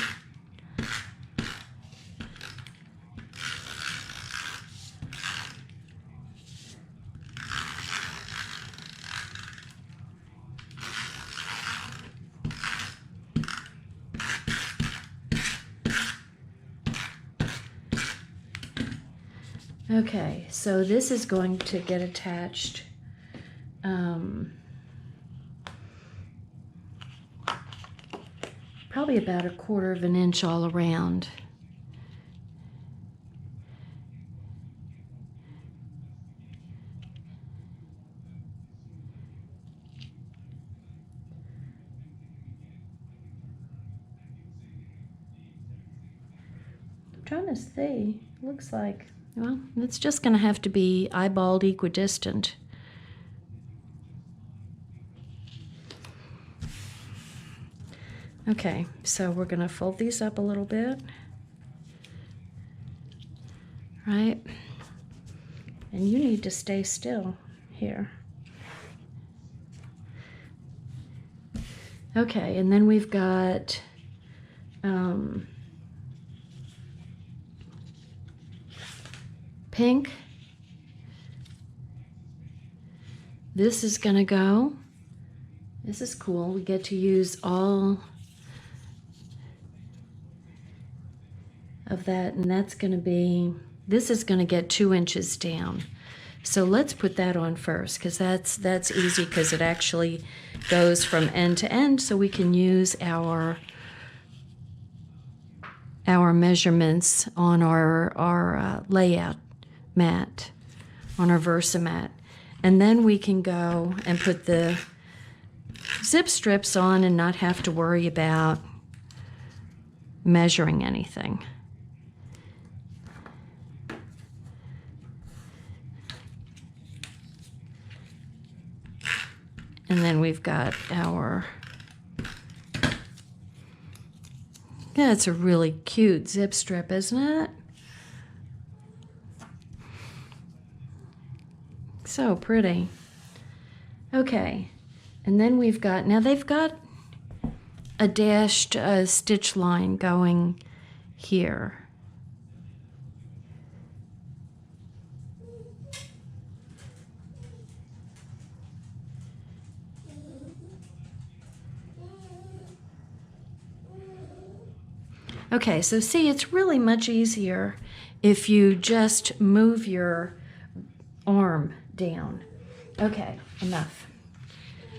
Okay, so this is going to get attached probably about 1/4 of an inch all around. I'm trying to see. Looks like, well, it's just going to have to be eyeballed equidistant. Okay, so we're going to fold these up a little bit, right? And you need to stay still here. Okay, and then we've got pink. This is going to go. This is cool. We get to use all of that, and that's going to be, this is going to get 2 inches down. So let's put that on first, because that's easy, because it actually goes from end to end, so we can use our measurements on our layout mat, on our Versa mat. And then we can go and put the zip strips on and not have to worry about measuring anything. And then we've got our, yeah, it's a really cute zip strip, isn't it? So pretty. Okay, and then we've got, now they've got a dashed stitch line going here. Okay, so see, it's really much easier if you just move your arm down. Okay, enough.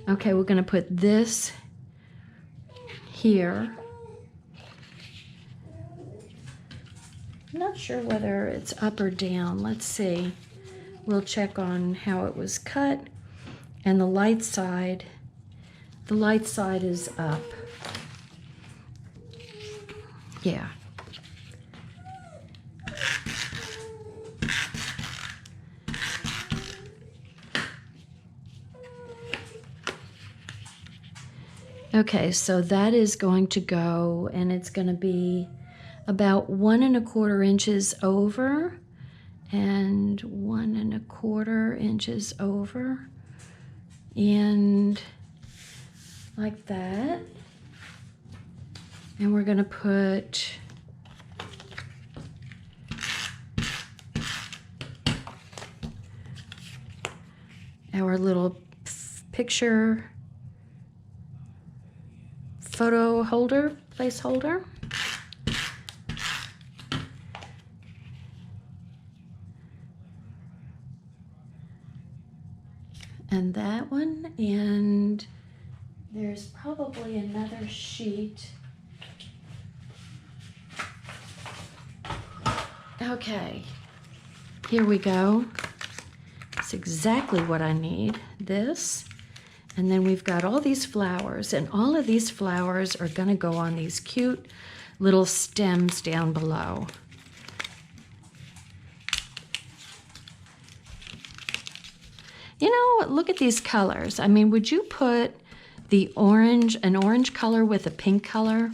Okay, we're going to put this here. I'm not sure whether it's up or down. Let's see. We'll check on how it was cut. And the light side is up. Yeah. Okay, so that is going to go, and it's going to be about 1 1/4 inches over and 1 1/4 inches over, and like that. And we're going to put our little picture photo holder, placeholder. And that one, and there's probably another sheet. Okay, here we go. It's exactly what I need, this. And then we've got all these flowers, and all of these flowers are going to go on these cute little stems down below. You know, look at these colors. I mean, would you put the orange, an orange color with a pink color?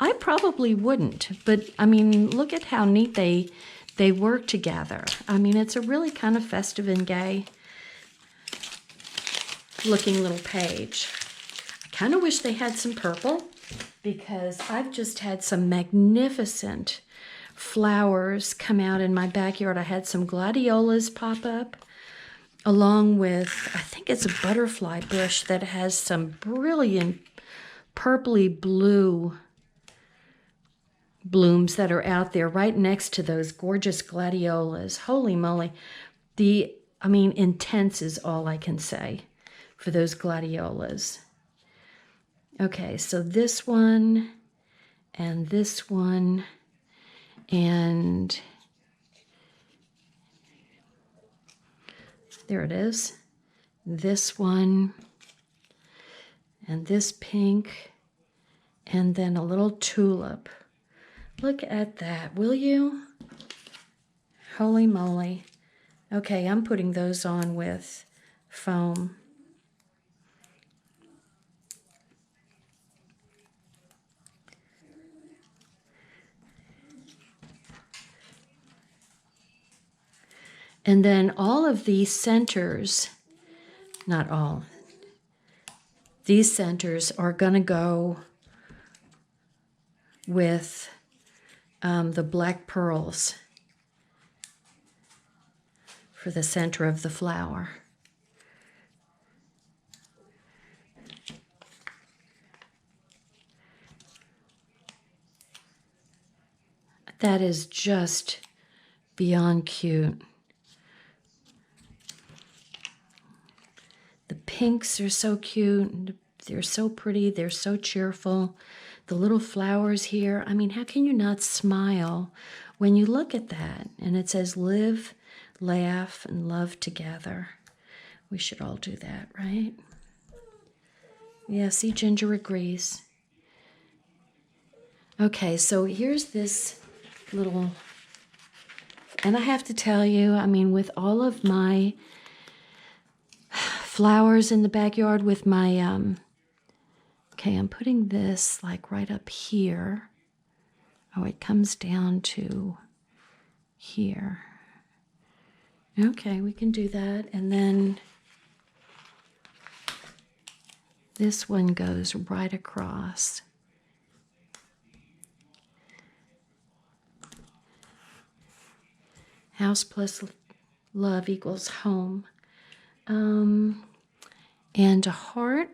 I probably wouldn't, but I mean, look at how neat they work together. I mean, it's a really kind of festive and gay looking little page. I kind of wish they had some purple, because I've just had some magnificent flowers come out in my backyard. I had some gladiolas pop up, along with, I think it's a butterfly bush that has some brilliant purpley blue blooms that are out there right next to those gorgeous gladiolas. Holy moly. Intense is all I can say for those gladiolas. Okay, so this one and this one and there it is. This one and this pink and then a little tulip. Look at that, will you? Holy moly. Okay, I'm putting those on with foam. And then all of these centers, not all, these centers are going to go with the black pearls for the center of the flower. That is just beyond cute. The pinks are so cute. They're so pretty. They're so cheerful. The little flowers here. I mean, how can you not smile when you look at that? And it says, live, laugh, and love together. We should all do that, right? Yeah, see, Ginger agrees. Okay, so here's this little, and I have to tell you, I mean, with all of my flowers in the backyard with my, okay, I'm putting this like right up here. Oh, it comes down to here. Okay, we can do that. And then this one goes right across. House plus love equals home. And a heart.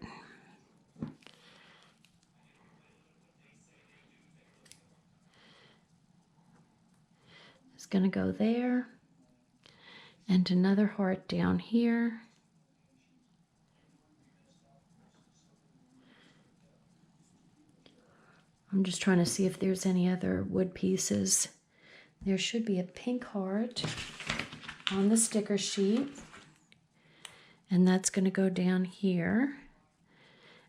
It's going to go there. And another heart down here. I'm just trying to see if there's any other wood pieces. There should be a pink heart on the sticker sheet. And that's going to go down here.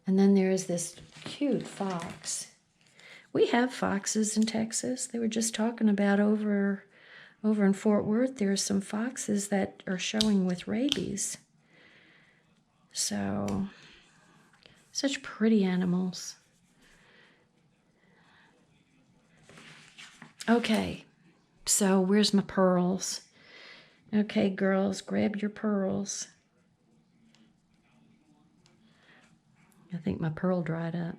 And then there's this cute fox. We have foxes in Texas. They were just talking about over in Fort Worth, there's some foxes that are showing with rabies. So, such pretty animals. Okay, so where's my pearls? Okay, girls, grab your pearls. I think my pearl dried up.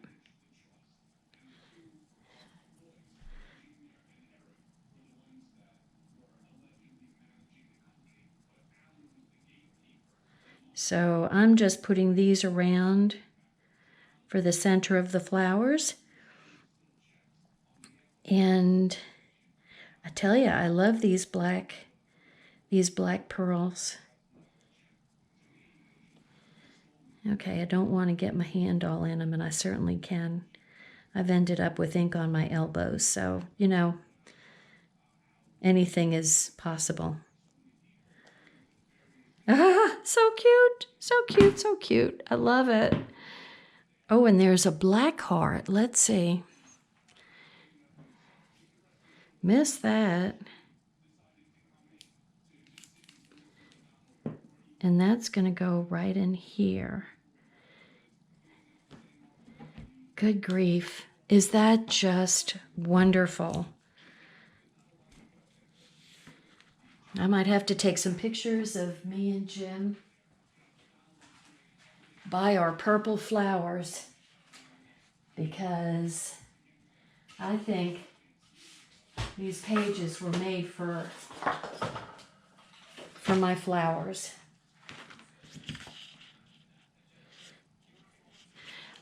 So I'm just putting these around for the center of the flowers. And I tell you, I love these black pearls. Okay, I don't want to get my hand all in them, and I certainly can. I've ended up with ink on my elbows, so, you know, anything is possible. Ah, so cute, so cute, so cute. I love it. Oh, and there's a black heart. Let's see. Missed that. And that's going to go right in here. Good grief. Is that just wonderful? I might have to take some pictures of me and Jim by our purple flowers, because I think these pages were made for my flowers.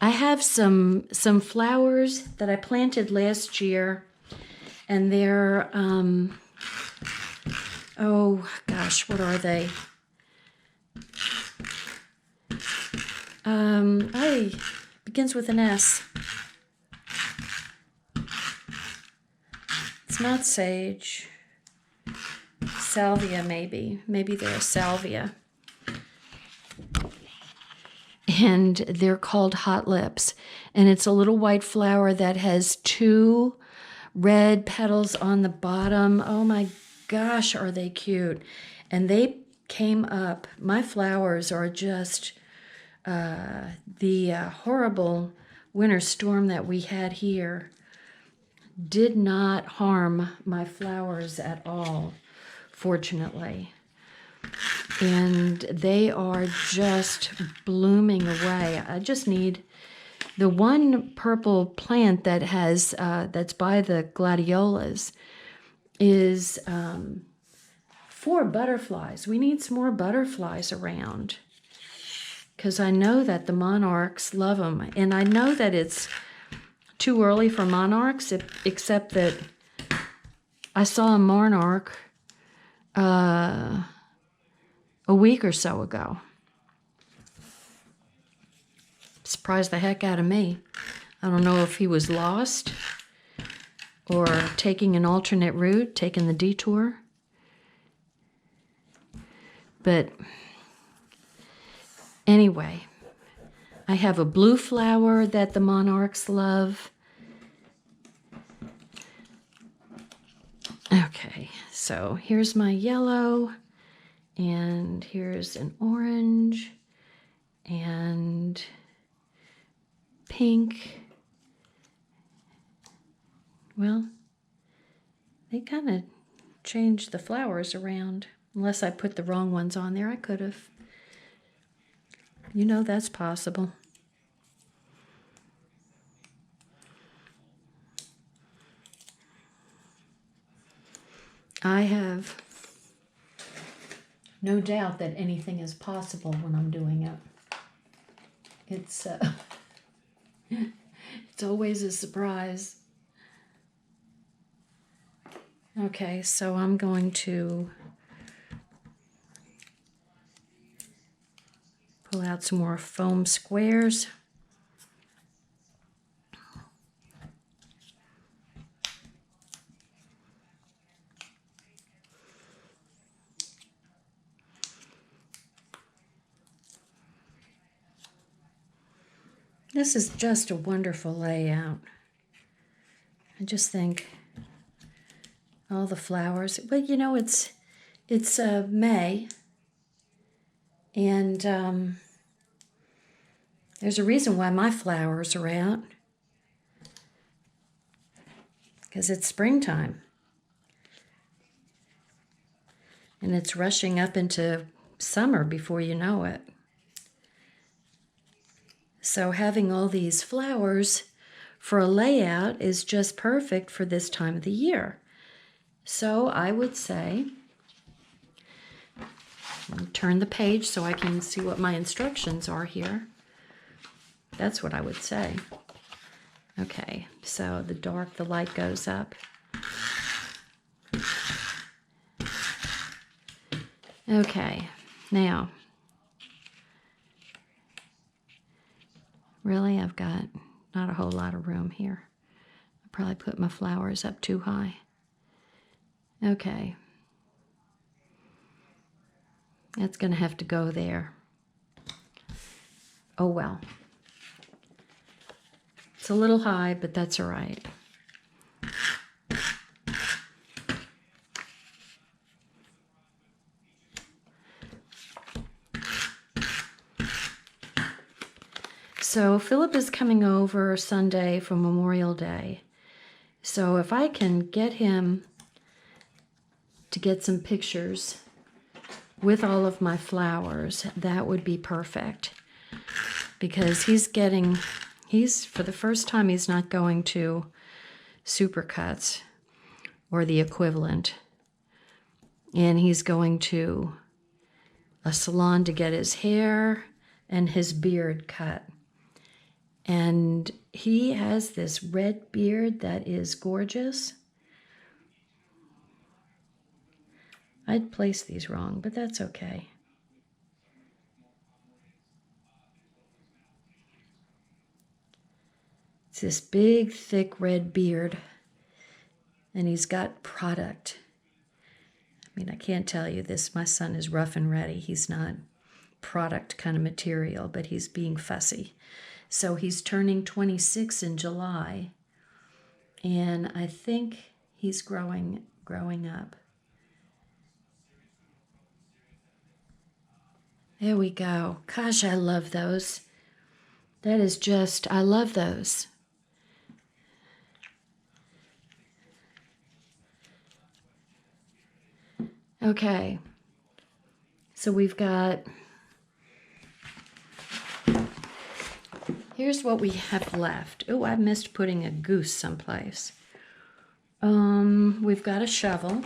I have some flowers that I planted last year And they're, oh gosh, what are they? Begins with an S. It's not sage. Salvia, maybe. Maybe they're a salvia. And they're called Hot Lips. And it's a little white flower that has 2 red petals on the bottom. Oh my gosh, are they cute. And they came up. My flowers are just the horrible winter storm that we had here did not harm my flowers at all, fortunately. And they are just blooming away. I just need the one purple plant that has that's by the gladiolas is for butterflies. We need some more butterflies around because I know that the monarchs love them. And I know that it's too early for monarchs, except that I saw a monarch a week or so ago. Surprised the heck out of me. I don't know if he was lost or taking an alternate route, taking the detour. But anyway, I have a blue flower that the monarchs love. Okay, so here's my yellow, and here's an orange, and pink. Well, they kind of changed the flowers around. Unless I put the wrong ones on there, I could have. You know, that's possible. I have no doubt that anything is possible when I'm doing it. It's it's always a surprise. Okay, so I'm going to pull out some more foam squares. This is just a wonderful layout. I just think all the flowers, well, you know, it's May, and there's a reason why my flowers are out, because it's springtime, and it's rushing up into summer before you know it. So having all these flowers for a layout is just perfect for this time of the year. So I would say, turn the page so I can see what my instructions are here. That's what I would say. Okay, so the light goes up. Okay, now, really, I've got not a whole lot of room here. I probably put my flowers up too high. Okay. That's going to have to go there. Oh well. It's a little high, but that's all right. So Philip is coming over Sunday for Memorial Day. So if I can get him to get some pictures with all of my flowers, that would be perfect. Because he's for the first time, he's not going to Supercuts or the equivalent. And he's going to a salon to get his hair and his beard cut. And he has this red beard that is gorgeous. I'd placed these wrong, but that's okay. It's this big, thick red beard, and he's got product. I mean, I can't tell you this. My son is rough and ready. He's not product kind of material, but he's being fussy. So he's turning 26 in July, and I think he's growing up. There we go. Gosh, I love those. That is just, I love those. Okay, so we've got, here's what we have left. Oh, I missed putting a goose someplace. We've got a shovel.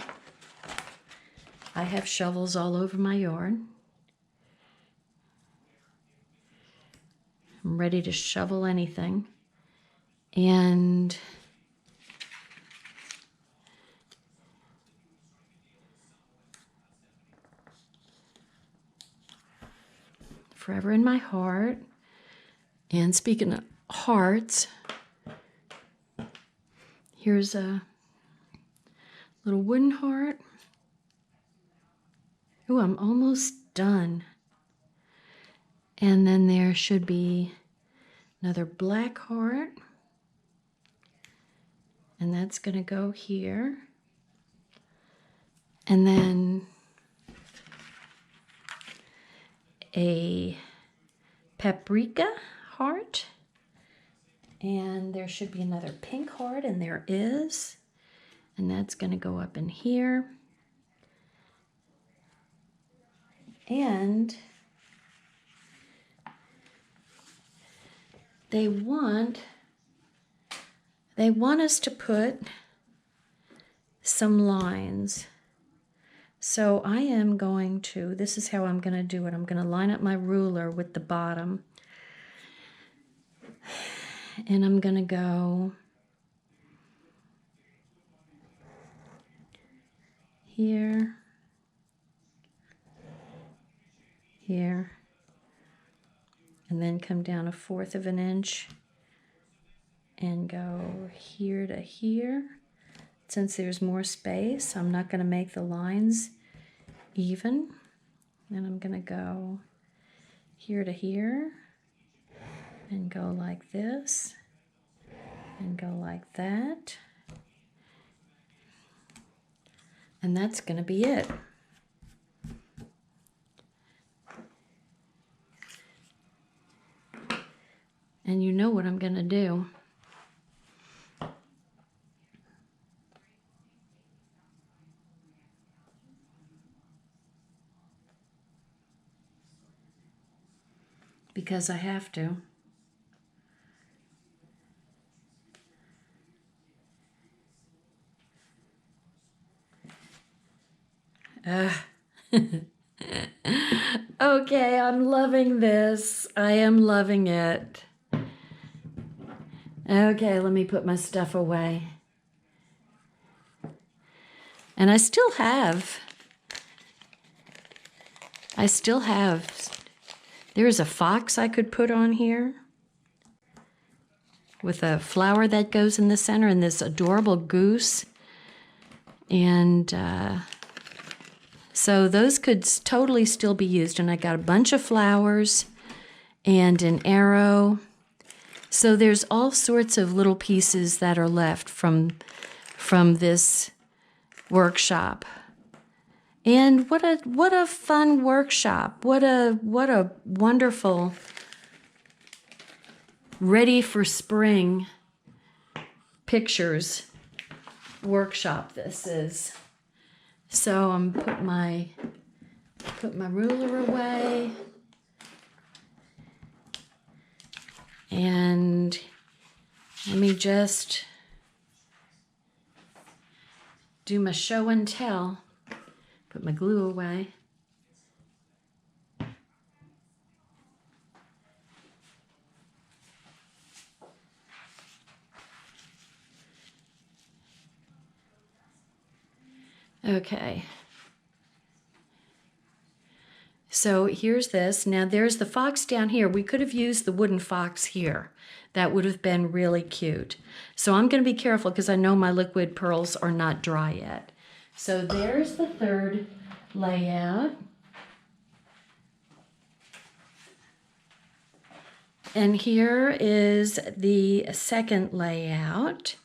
I have shovels all over my yard. I'm ready to shovel anything. And forever in my heart. And speaking of hearts, here's a little wooden heart. Oh, I'm almost done. And then there should be another black heart. And that's going to go here. And then a paprika heart. And there should be another pink heart, and there is. And that's going to go up in here. And they want us to put some lines. So I am going to, this is how I'm going to do it. I'm going to line up my ruler with the bottom. And I'm going to go here, here, and then come down 1/4 of an inch and go here to here. Since there's more space, I'm not going to make the lines even. And I'm going to go here to here and go like this and go like that. And that's going to be it. And you know what I'm going to do. Because I have to. Okay, I'm loving this. I am loving it. Okay, let me put my stuff away. And I still have, there's a fox I could put on here with a flower that goes in the center and this adorable goose. And so those could totally still be used. And I got a bunch of flowers and an arrow. So there's all sorts of little pieces that are left from this workshop. And what a fun workshop. What a wonderful, ready for spring pictures workshop this is. So I'm put my ruler away. And let me just do my show and tell. Put my glue away. Okay. So here's this. Now there's the fox down here. We could have used the wooden fox here. That would have been really cute. So I'm going to be careful because I know my liquid pearls are not dry yet. So there's the third layout. And here is the second layout.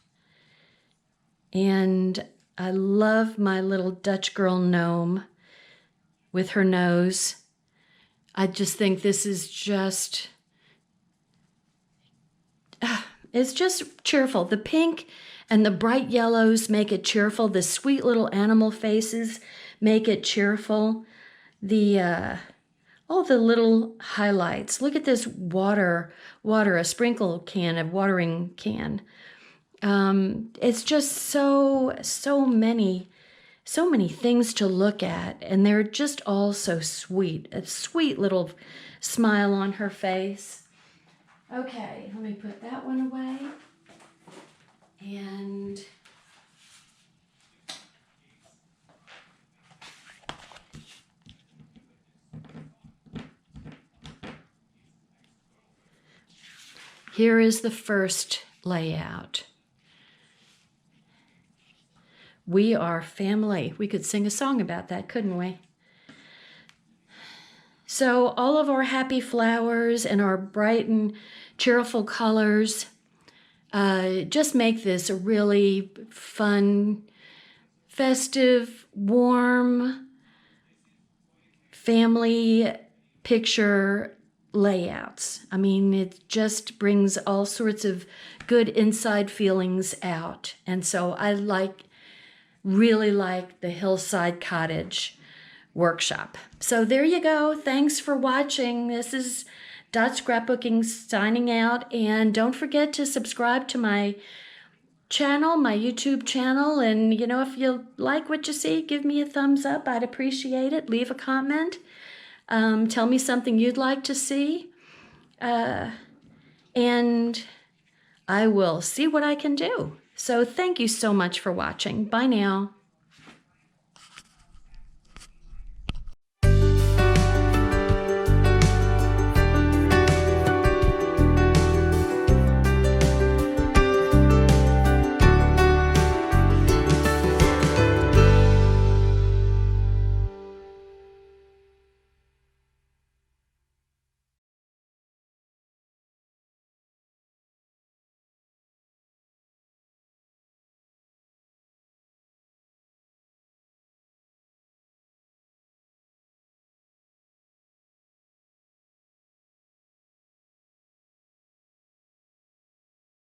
And I love my little Dutch girl gnome with her nose. I just think this is just, it's just cheerful. The pink and the bright yellows make it cheerful. The sweet little animal faces make it cheerful. All the little highlights. Look at this water, a sprinkle can, a watering can. It's just so many things to look at, and they're just all so sweet. A sweet little smile on her face. Okay, let me put that one away. And here is the first layout. We are family. We could sing a song about that, couldn't we? So all of our happy flowers and our bright and cheerful colors just make this a really fun, festive, warm family picture layouts. I mean, it just brings all sorts of good inside feelings out. And so I really like the Hillside Cottage workshop. So there you go. Thanks for watching. This is Scrapbooking signing out. And don't forget to subscribe to my channel, my YouTube channel. And, you know, if you like what you see, give me a thumbs up. I'd appreciate it. Leave a comment. Tell me something you'd like to see. And I will see what I can do. So thank you so much for watching. Bye now.